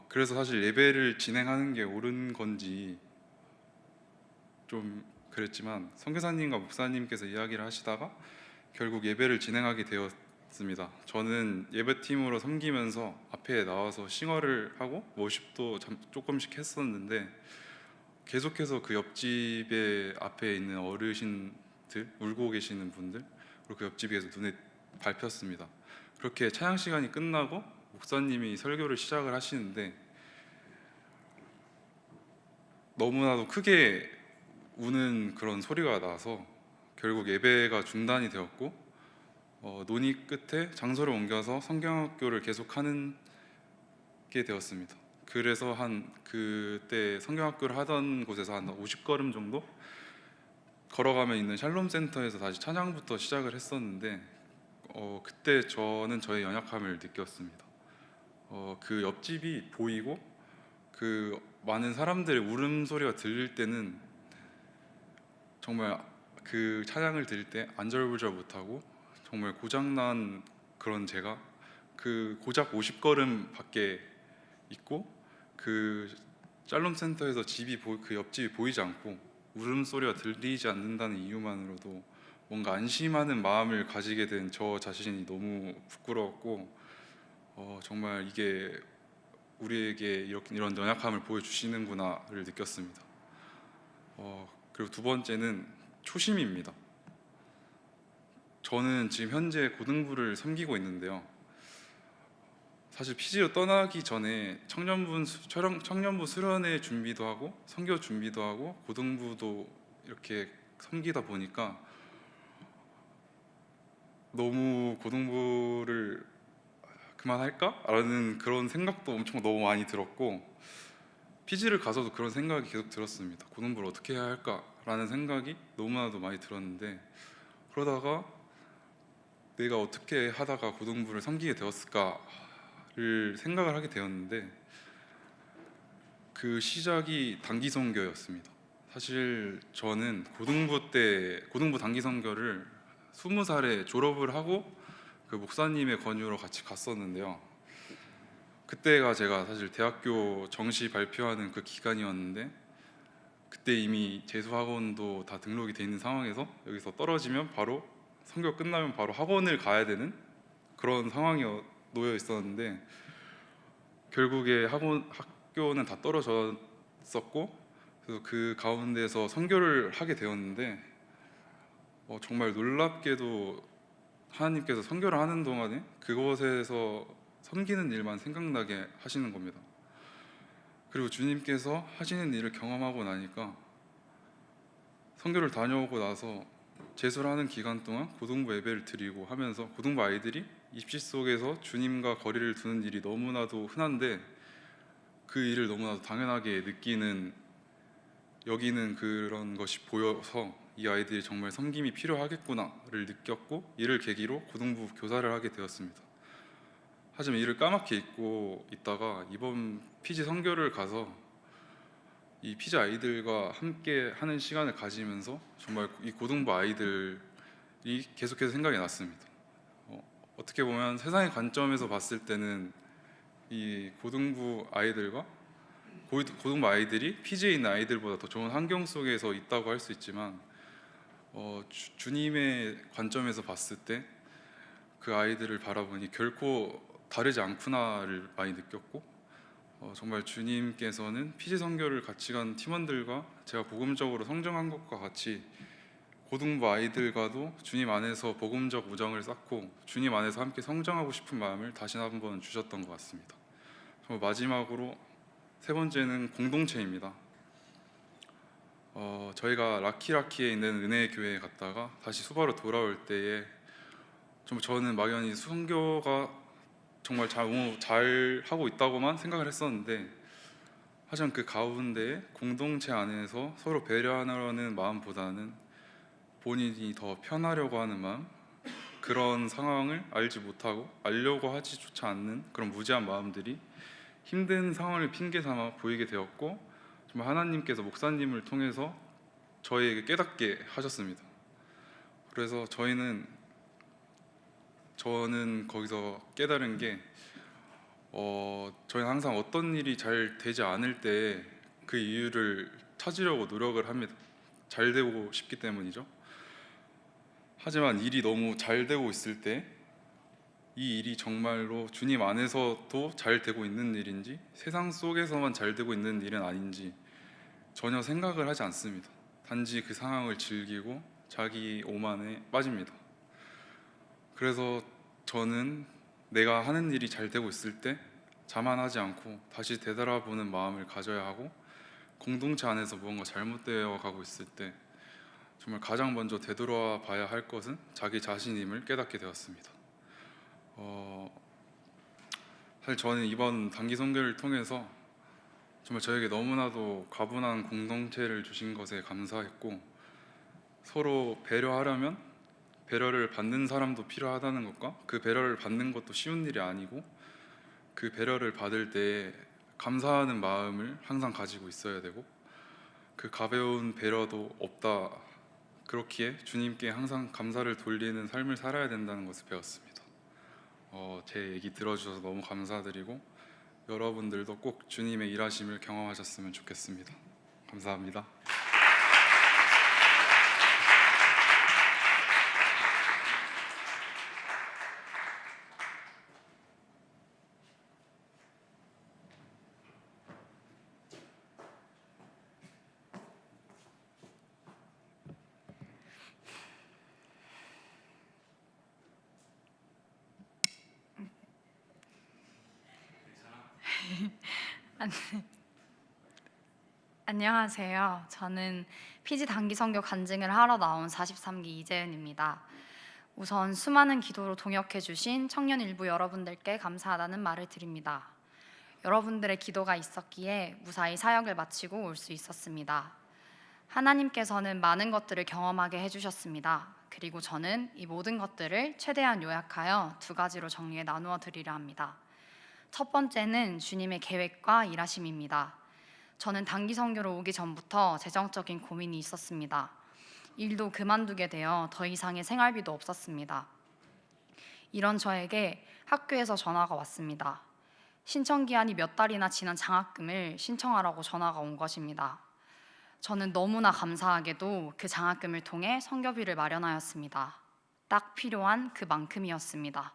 그래서 사실 예배를 진행하는 게 옳은 건지 좀 그랬지만 선교사님과 목사님께서 이야기를 하시다가 결국 예배를 진행하게 되었습니다. 저는 예배팀으로 섬기면서 앞에 나와서 싱어를 하고 워십도 조금씩 했었는데 계속해서 그 옆집에 앞에 있는 어르신들, 울고 계시는 분들, 그리고 그 옆집에서 눈에 밟혔습니다. 그렇게 찬양 시간이 끝나고 목사님이 설교를 시작을 하시는데 너무나도 크게 우는 그런 소리가 나서 결국 예배가 중단이 되었고 논의 끝에 장소를 옮겨서 성경학교를 계속하는 게 되었습니다. 그래서 한 그때 성경학교를 하던 곳에서 한 50걸음 정도 걸어가면 있는 샬롬 센터에서 다시 찬양부터 시작을 했었는데 그때 저는 저의 연약함을 느꼈습니다. 그 옆집이 보이고 그 많은 사람들의 울음소리가 들릴 때는 정말 그 찬양을 들을 때 안절부절 못하고 정말 고장난 그런 제가 그 고작 50걸음 밖에 있고 그 샬롬 센터에서 그 옆집이 보이지 않고 울음소리가 들리지 않는다는 이유만으로도 뭔가 안심하는 마음을 가지게 된 저 자신이 너무 부끄러웠고 정말 이게 우리에게 이런 연약함을 보여주시는구나를 느꼈습니다. 그리고 두 번째는 초심입니다. 저는 지금 현재 고등부를 섬기고 있는데요. 사실 피지로 떠나기 전에 청년부 수련회 준비도 하고 선교 준비도 하고 고등부도 이렇게 섬기다 보니까 너무 고등부를 그만할까? 라는 그런 생각도 엄청 너무 많이 들었고 피지를 가서도 그런 생각이 계속 들었습니다. 고등부를 어떻게 해야 할까? 라는 생각이 너무나도 많이 들었는데 그러다가 내가 어떻게 하다가 고등부를 섬기게 되었을까를 생각을 하게 되었는데 그 시작이 단기 선교였습니다. 사실 저는 고등부 단기 선교를 20살에 졸업을 하고 그 목사님의 권유로 같이 갔었는데요. 그때가 제가 사실 대학교 정시 발표하는 그 기간이었는데 그때 이미 재수학원도 다 등록이 돼 있는 상황에서 여기서 떨어지면 바로 선교 끝나면 바로 학원을 가야 되는 그런 상황이 놓여 있었는데 결국에 학교는 다 떨어졌었고 그래서 그 가운데서 선교를 하게 되었는데 정말 놀랍게도 하나님께서 선교를 하는 동안에 그곳에서 섬기는 일만 생각나게 하시는 겁니다. 그리고 주님께서 하시는 일을 경험하고 나니까 선교를 다녀오고 나서 재수를 하는 기간 동안 고등부 예배를 드리고 하면서 고등부 아이들이 입시 속에서 주님과 거리를 두는 일이 너무나도 흔한데 그 일을 너무나도 당연하게 여기는 그런 것이 보여서 이 아이들이 정말 섬김이 필요하겠구나를 느꼈고 이를 계기로 고등부 교사를 하게 되었습니다. 하지만 이를 까맣게 잊고 있다가 이번 피지 선교를 가서 이 피지 아이들과 함께 하는 시간을 가지면서 정말 이 고등부 아이들이 계속해서 생각이 났습니다. 어떻게 보면 세상의 관점에서 봤을 때는 이 고등부 아이들이 피지에 있는 아이들보다 더 좋은 환경 속에서 있다고 할 수 있지만 주님의 관점에서 봤을 때 그 아이들을 바라보니 결코 다르지 않구나를 많이 느꼈고 정말 주님께서는 피지 선교를 같이 간 팀원들과 제가 복음적으로 성장한 것과 같이 고등부 아이들과도 주님 안에서 복음적 우정을 쌓고 주님 안에서 함께 성장하고 싶은 마음을 다시 한번 주셨던 것 같습니다. 마지막으로 세 번째는 공동체입니다. 저희가 라키라키에 있는 은혜의 교회에 갔다가 다시 수바로 돌아올 때에 저는 막연히 선교가 정말 잘 하고 있다고만 생각을 했었는데, 하지만 그 가운데 공동체 안에서 서로 배려하려는 마음보다는 본인이 더 편하려고 하는 마음, 그런 상황을 알지 못하고 알려고 하지조차 않는 그런 무지한 마음들이 힘든 상황을 핑계 삼아 보이게 되었고, 정말 하나님께서 목사님을 통해서 저희에게 깨닫게 하셨습니다. 그래서 저는 거기서 깨달은 게 저희는 항상 어떤 일이 잘 되지 않을 때 그 이유를 찾으려고 노력을 합니다. 잘 되고 싶기 때문이죠. 하지만 일이 너무 잘 되고 있을 때 이 일이 정말로 주님 안에서도 잘 되고 있는 일인지 세상 속에서만 잘 되고 있는 일은 아닌지 전혀 생각을 하지 않습니다. 단지 그 상황을 즐기고 자기 오만에 빠집니다. 그래서 저는 내가 하는 일이 잘 되고 있을 때 자만하지 않고 다시 되돌아보는 마음을 가져야 하고, 공동체 안에서 무언가 잘못되어 가고 있을 때 정말 가장 먼저 되돌아봐야 할 것은 자기 자신임을 깨닫게 되었습니다. 사실 저는 이번 단기 선교를 통해서 정말 저에게 너무나도 과분한 공동체를 주신 것에 감사했고, 서로 배려하려면 배려를 받는 사람도 필요하다는 것과 그 배려를 받는 것도 쉬운 일이 아니고 그 배려를 받을 때 감사하는 마음을 항상 가지고 있어야 되고, 그 가벼운 배려도 없다, 그렇기에 주님께 항상 감사를 돌리는 삶을 살아야 된다는 것을 배웠습니다. 제 얘기 들어주셔서 너무 감사드리고 여러분들도 꼭 주님의 일하심을 경험하셨으면 좋겠습니다. 감사합니다. 안녕하세요. 저는 피지 단기 선교 간증을 하러 나온 43기 이재은입니다. 우선 수많은 기도로 동역해 주신 청년 일부 여러분들께 감사하다는 말을 드립니다. 여러분들의 기도가 있었기에 무사히 사역을 마치고 올 수 있었습니다. 하나님께서는 많은 것들을 경험하게 해주셨습니다. 그리고 저는 이 모든 것들을 최대한 요약하여 두 가지로 정리해 나누어 드리려 합니다. 첫 번째는 주님의 계획과 일하심입니다. 저는 단기 선교로 오기 전부터 재정적인 고민이 있었습니다. 일도 그만두게 되어 더 이상의 생활비도 없었습니다. 이런 저에게 학교에서 전화가 왔습니다. 신청 기한이 몇 달이나 지난 장학금을 신청하라고 전화가 온 것입니다. 저는 너무나 감사하게도 그 장학금을 통해 선교비를 마련하였습니다. 딱 필요한 그만큼이었습니다.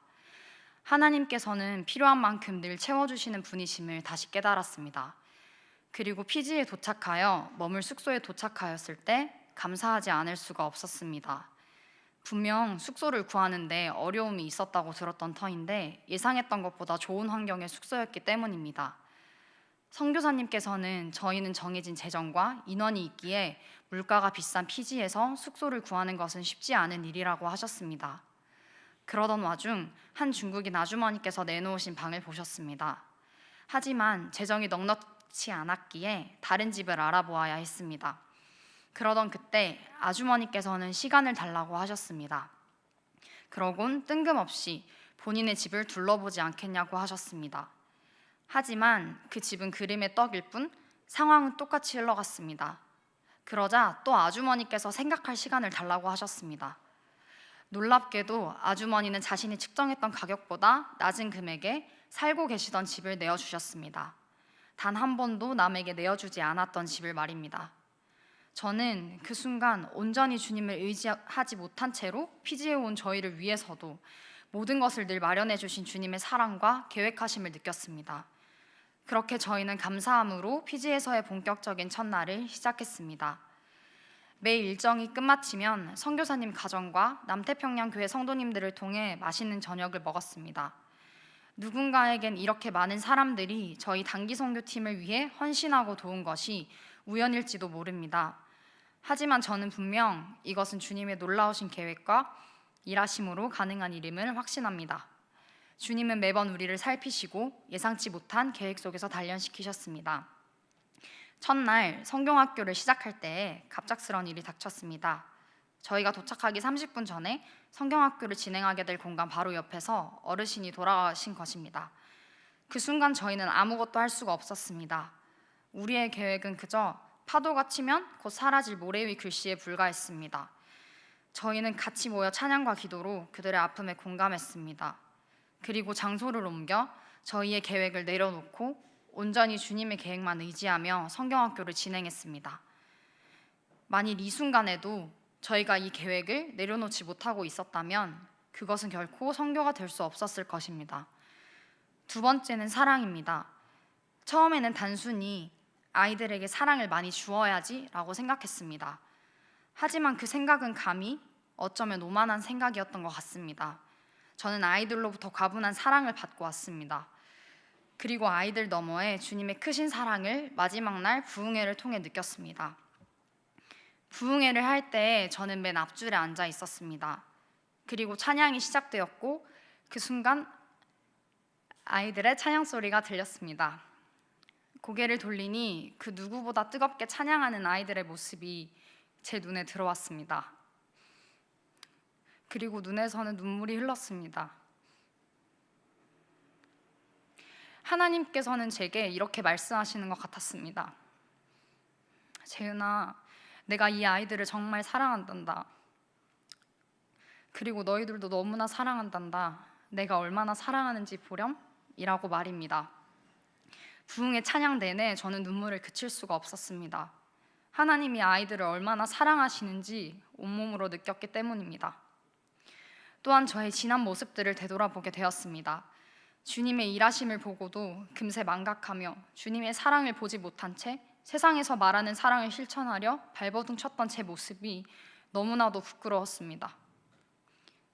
하나님께서는 필요한 만큼 늘 채워주시는 분이심을 다시 깨달았습니다. 그리고 피지에 도착하여 머물 숙소에 도착하였을 때 감사하지 않을 수가 없었습니다. 분명 숙소를 구하는데 어려움이 있었다고 들었던 터인데 예상했던 것보다 좋은 환경의 숙소였기 때문입니다. 선교사님께서는 저희는 정해진 재정과 인원이 있기에 물가가 비싼 피지에서 숙소를 구하는 것은 쉽지 않은 일이라고 하셨습니다. 그러던 와중 한 중국인 아주머니께서 내놓으신 방을 보셨습니다. 하지만 재정이 넉넉치 않았기에 다른 집을 알아보아야 했습니다. 그러던 그때 아주머니께서는 시간을 달라고 하셨습니다. 그러곤 뜬금없이 본인의 집을 둘러보지 않겠냐고 하셨습니다. 하지만 그 집은 그림의 떡일 뿐 상황은 똑같이 흘러갔습니다. 그러자 또 아주머니께서 생각할 시간을 달라고 하셨습니다. 놀랍게도 아주머니는 자신이 측정했던 가격보다 낮은 금액에 살고 계시던 집을 내어주셨습니다. 단 한 번도 남에게 내어주지 않았던 집을 말입니다. 저는 그 순간 온전히 주님을 의지하지 못한 채로 피지에 온 저희를 위해서도 모든 것을 늘 마련해 주신 주님의 사랑과 계획하심을 느꼈습니다. 그렇게 저희는 감사함으로 피지에서의 본격적인 첫날을 시작했습니다. 매일 일정이 끝마치면 선교사님 가정과 남태평양 교회 성도님들을 통해 맛있는 저녁을 먹었습니다. 누군가에겐 이렇게 많은 사람들이 저희 단기 선교팀을 위해 헌신하고 도운 것이 우연일지도 모릅니다. 하지만 저는 분명 이것은 주님의 놀라우신 계획과 일하심으로 가능한 일임을 확신합니다. 주님은 매번 우리를 살피시고 예상치 못한 계획 속에서 단련시키셨습니다. 첫날 성경학교를 시작할 때 갑작스러운 일이 닥쳤습니다. 저희가 도착하기 30분 전에 성경학교를 진행하게 될 공간 바로 옆에서 어르신이 돌아가신 것입니다. 그 순간 저희는 아무것도 할 수가 없었습니다. 우리의 계획은 그저 파도가 치면 곧 사라질 모래 위 글씨에 불과했습니다. 저희는 같이 모여 찬양과 기도로 그들의 아픔에 공감했습니다. 그리고 장소를 옮겨 저희의 계획을 내려놓고 온전히 주님의 계획만 의지하며 성경학교를 진행했습니다. 만일 이 순간에도 저희가 이 계획을 내려놓지 못하고 있었다면 그것은 결코 선교가 될 수 없었을 것입니다. 두 번째는 사랑입니다. 처음에는 단순히 아이들에게 사랑을 많이 주어야지 라고 생각했습니다. 하지만 그 생각은 감히 어쩌면 오만한 생각이었던 것 같습니다. 저는 아이들로부터 과분한 사랑을 받고 왔습니다. 그리고 아이들 너머에 주님의 크신 사랑을 마지막 날 부흥회를 통해 느꼈습니다. 부흥회를 할 때 저는 맨 앞줄에 앉아 있었습니다. 그리고 찬양이 시작되었고 그 순간 아이들의 찬양 소리가 들렸습니다. 고개를 돌리니 그 누구보다 뜨겁게 찬양하는 아이들의 모습이 제 눈에 들어왔습니다. 그리고 눈에서는 눈물이 흘렀습니다. 하나님께서는 제게 이렇게 말씀하시는 것 같았습니다. 재은아, 내가 이 아이들을 정말 사랑한단다. 그리고 너희들도 너무나 사랑한단다. 내가 얼마나 사랑하는지 보렴? 이라고 말입니다. 부흥의 찬양 내내 저는 눈물을 그칠 수가 없었습니다. 하나님이 아이들을 얼마나 사랑하시는지 온몸으로 느꼈기 때문입니다. 또한 저의 지난 모습들을 되돌아보게 되었습니다. 주님의 일하심을 보고도 금세 망각하며 주님의 사랑을 보지 못한 채 세상에서 말하는 사랑을 실천하려 발버둥 쳤던 제 모습이 너무나도 부끄러웠습니다.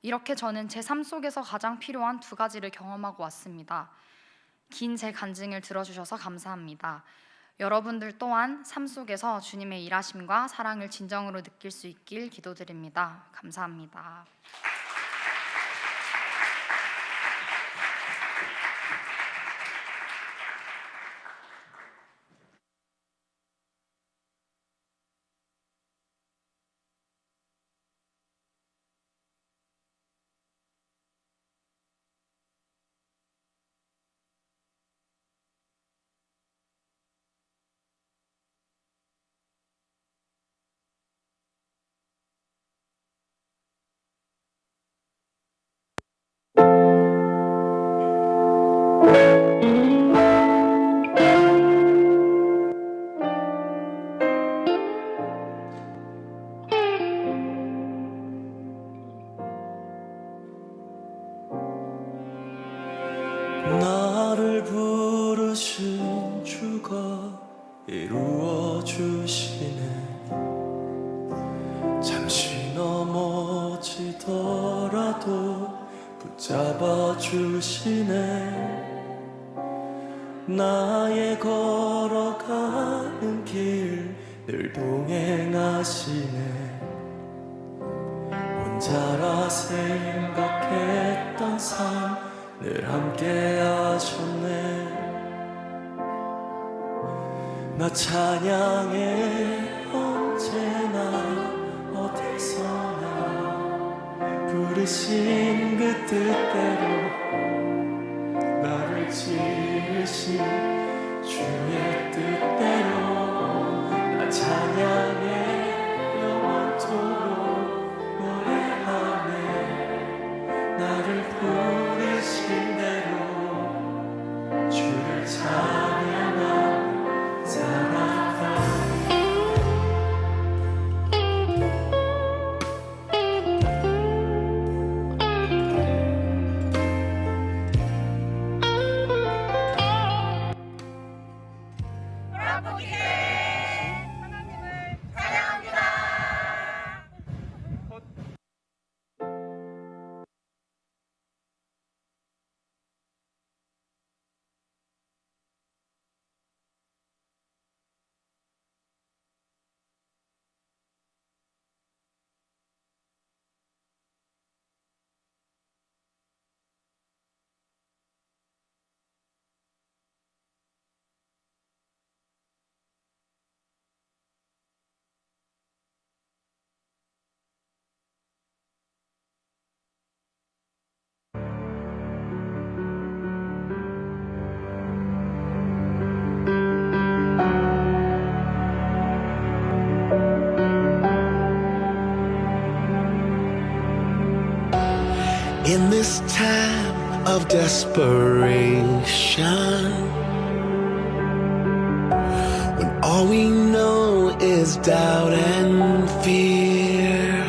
이렇게 저는 제 삶 속에서 가장 필요한 두 가지를 경험하고 왔습니다. 긴 제 간증을 들어주셔서 감사합니다. 여러분들 또한 삶 속에서 주님의 일하심과 사랑을 진정으로 느낄 수 있길 기도드립니다. 감사합니다. 나를 부르신 주가 이루어 주시네. 잠시 넘어지더라도 붙잡아 주시네. 나의 걸어가는 길 늘 동행하시네. 혼자라 생각했던 삶 늘 함께 하셨네. 나 찬양해 언제나 어디서나 부르신 그 뜻대로 나를 지으신 주의 뜻대로 나 찬양해 영원토록 노래하네. 나를 부르신 대로 주를 찬양하며 살아가. this time of desperation, when all we know is doubt and fear,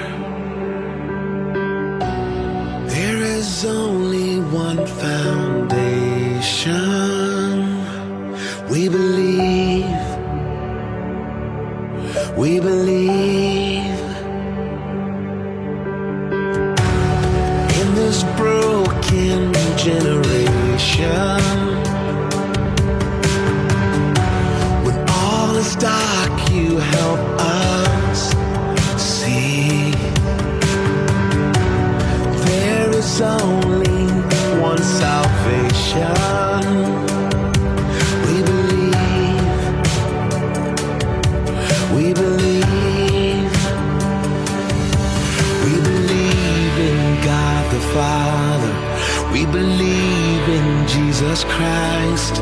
there is only one foundation. We believe, we believe. In this broken generation, when all is dark, you help us see. There is only one salvation. We believe, we believe. We believe in God the Father. We believe in Jesus Christ.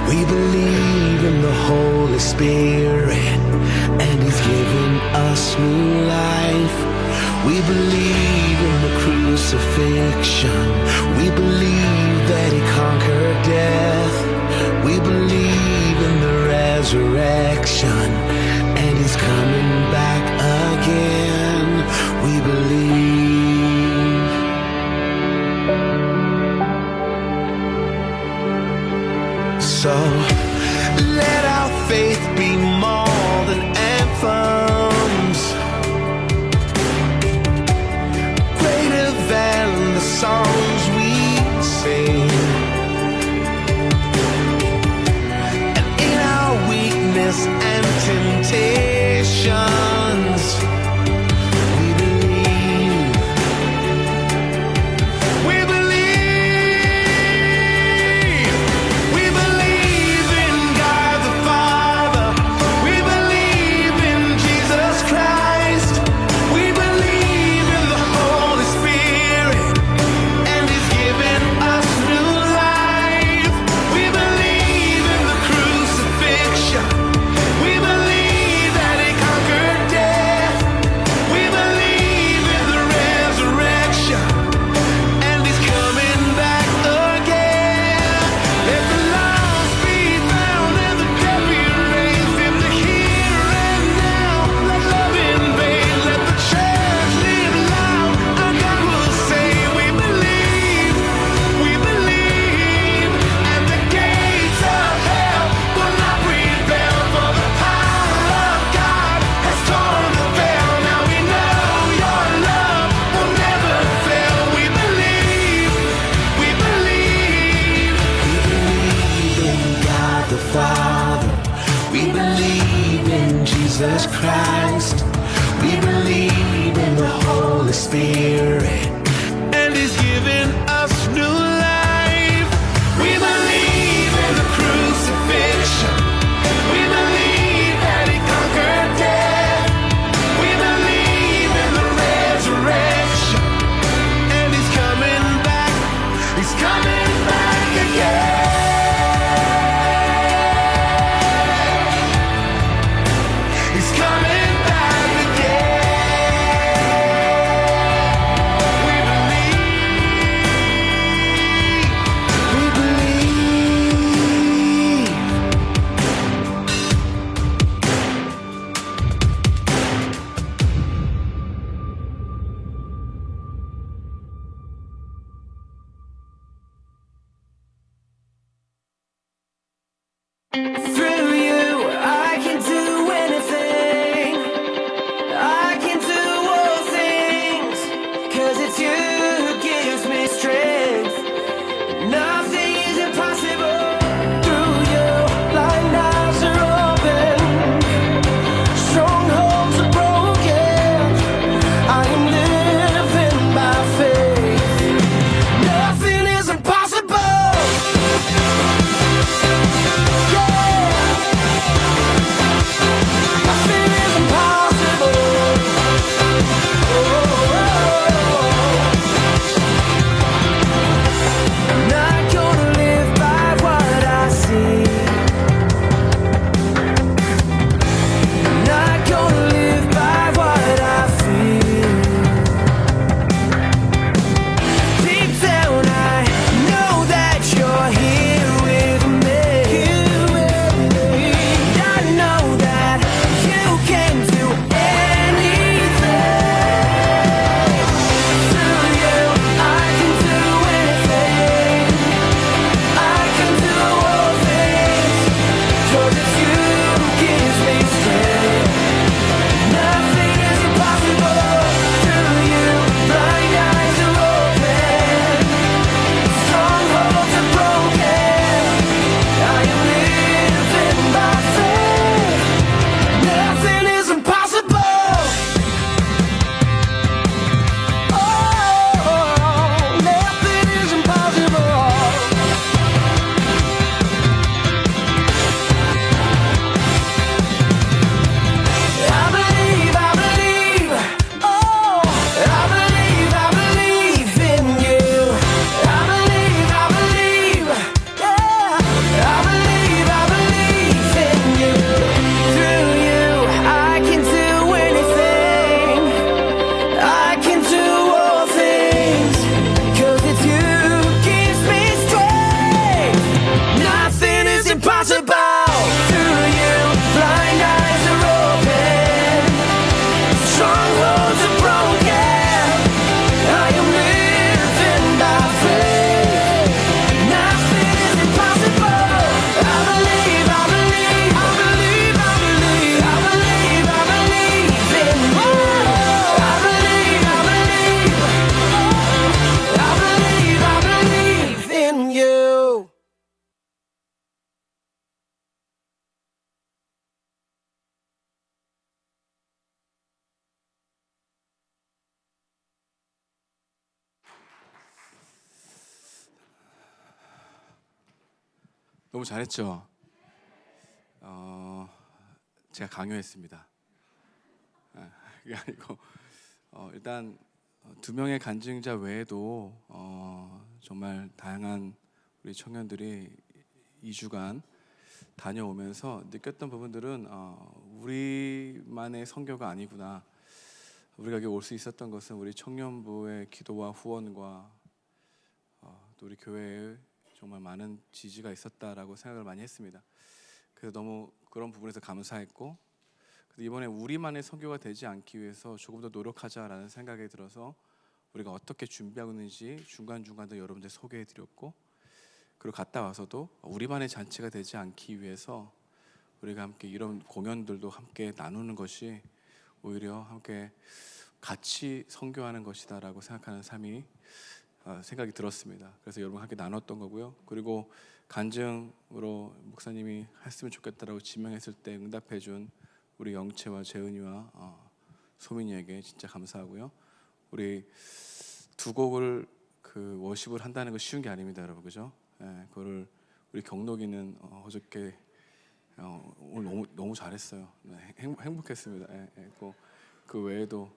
We believe in the Holy Spirit, and He's given us new life. We believe in the crucifixion. We believe that He conquered death. We believe in the resurrection, and He's coming back again. We believe. So let our faith be more than anthems, greater than the songs we sing. And in our weakness and temptations, we believe, we believe. We believe in God the Father. We believe in Jesus Christ. We believe in the Holy Spirit, and He's given us new life. We believe in the crucifixion. We believe that He conquered death. We believe in the resurrection, and He's coming back again. Let the lost be found and the dead be raised in the here and now. Let love invade. Let the church live loud. Our God will say, we believe, and the gates of hell will not prevail. For the power of God has torn the veil. Now we know Your love will never fail. We believe, we believe. We believe in God the Father. We believe in Jesus Christ. We believe in the Holy Spirit, and He's given us new life. We believe in the crucifixion. We believe that He conquered death. We believe in the resurrection, and He's coming back. He's coming back again. He's coming back again. We impossible to you. Blind eyes are open, strongholds are broken. I am living by faith. Nothing is impossible. I believe, I believe, I believe, I believe, I believe, I believe in you. I believe, I believe, I believe, I believe in you. 너무 잘했죠. 제가 강요했습니다. 그게 아니고 일단 두 명의 간증자 외에도 정말 다양한 우리 청년들이 2주간 다녀오면서 느꼈던 부분들은 우리만의 선교가 아니구나. 우리가 여기 올 수 있었던 것은 우리 청년부의 기도와 후원과 또 우리 교회에 정말 많은 지지가 있었다라고 생각을 많이 했습니다. 그래서 너무 그런 부분에서 감사했고, 이번에 우리만의 선교가 되지 않기 위해서 조금 더 노력하자라는 생각이 들어서 우리가 어떻게 준비하고 있는지 중간중간도 여러분들 소개해드렸고, 그리고 갔다 와서도 우리만의 잔치가 되지 않기 위해서 우리가 함께 이런 공연들도 함께 나누는 것이 오히려 함께 같이 선교하는 것이다라고 생각하는 삶이 생각이 들었습니다. 그래서 여러분 함께 나눴던 거고요. 그리고 간증으로 목사님이 했으면 좋겠다라고 지명했을 때 응답해준 우리 영채와 재은이와 소민이에게 진짜 감사하고요. 우리 두 곡을 그 워십을 한다는 거 쉬운 게 아닙니다, 여러분, 그죠? 그거를 우리 경록이는 어저께 오늘 너무 잘했어요. 행복했습니다. 그 외에도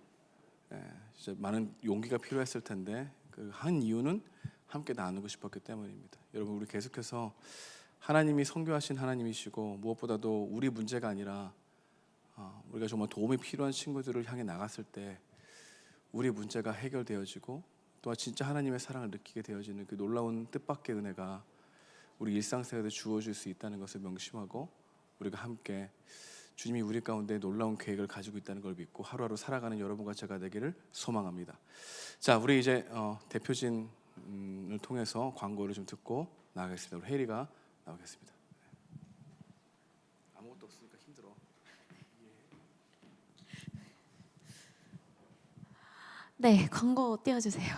진짜 많은 용기가 필요했을 텐데 그 한 이유는 함께 나누고 싶었기 때문입니다. 여러분, 우리 계속해서 하나님이 선교하신 하나님이시고 무엇보다도 우리 문제가 아니라 우리가 정말 도움이 필요한 친구들을 향해 나갔을 때 우리 문제가 해결되어지고 또한 진짜 하나님의 사랑을 느끼게 되어지는 그 놀라운 뜻밖의 은혜가 우리 일상생활에 주어질 수 있다는 것을 명심하고 우리가 함께 주님이 우리 가운데 놀라운 계획을 가지고 있다는 걸 믿고 하루하루 살아가는 여러분과 제가 되기를 소망합니다. 자, 우리 이제 대표진을 통해서 광고를 좀 듣고 나가겠습니다. 우리 혜리가 나오겠습니다. 아무것도 없으니까 힘들어. 네, 광고 띄워주세요.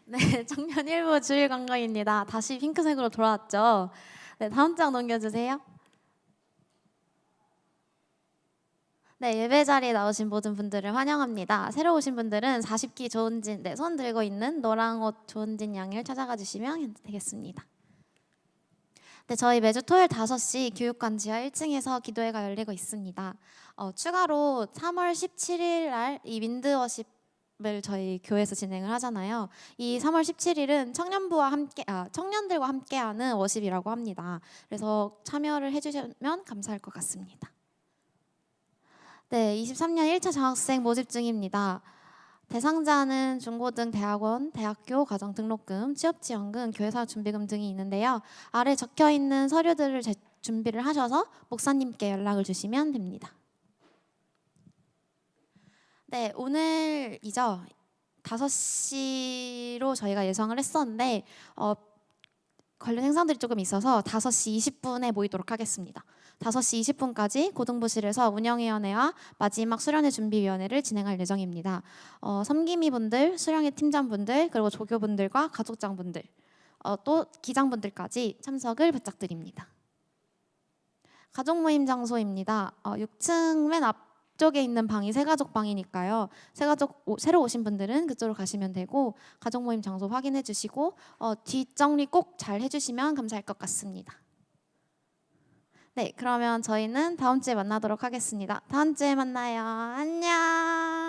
네, 청년 일부 주일 광고입니다. 다시 핑크색으로 돌아왔죠. 네, 다음 장 넘겨주세요. 네, 예배 자리에 나오신 모든 분들을 환영합니다. 새로 오신 분들은 40기 조은진, 손 들고 있는 노랑 옷 조은진 양을 찾아가 주시면 되겠습니다. 네, 저희 매주 토요일 5시 교육관 지하 1층에서 기도회가 열리고 있습니다. 추가로 3월 17일 날 이 윈드워십을 저희 교회에서 진행을 하잖아요. 이 3월 17일은 청년들과 함께하는 워십이라고 합니다. 그래서 참여를 해주시면 감사할 것 같습니다. 네, 23년 1차 장학생 모집 중입니다. 대상자는 중고등, 대학원, 대학교, 가정 등록금, 취업지원금, 교회사 준비금 등이 있는데요. 아래 적혀 있는 서류들을 준비를 하셔서 목사님께 연락을 주시면 됩니다. 네, 오늘이죠. 5시로 저희가 예상을 했었는데 관련 행사들이 조금 있어서 5시 20분에 모이도록 하겠습니다. 5시 20분까지 고등부실에서 운영위원회와 마지막 수련회 준비위원회를 진행할 예정입니다. 섬김이 분들, 수련회 팀장분들, 그리고 조교분들과 가족장분들, 또 기장분들까지 참석을 부탁드립니다. 가족 모임 장소입니다. 6층 맨 앞쪽에 있는 방이 새가족 방이니까요. 새로 오신 분들은 그쪽으로 가시면 되고 가족 모임 장소 확인해 주시고 뒷정리 꼭 잘 해주시면 감사할 것 같습니다. 네, 그러면 저희는 다음 주에 만나도록 하겠습니다. 다음 주에 만나요. 안녕.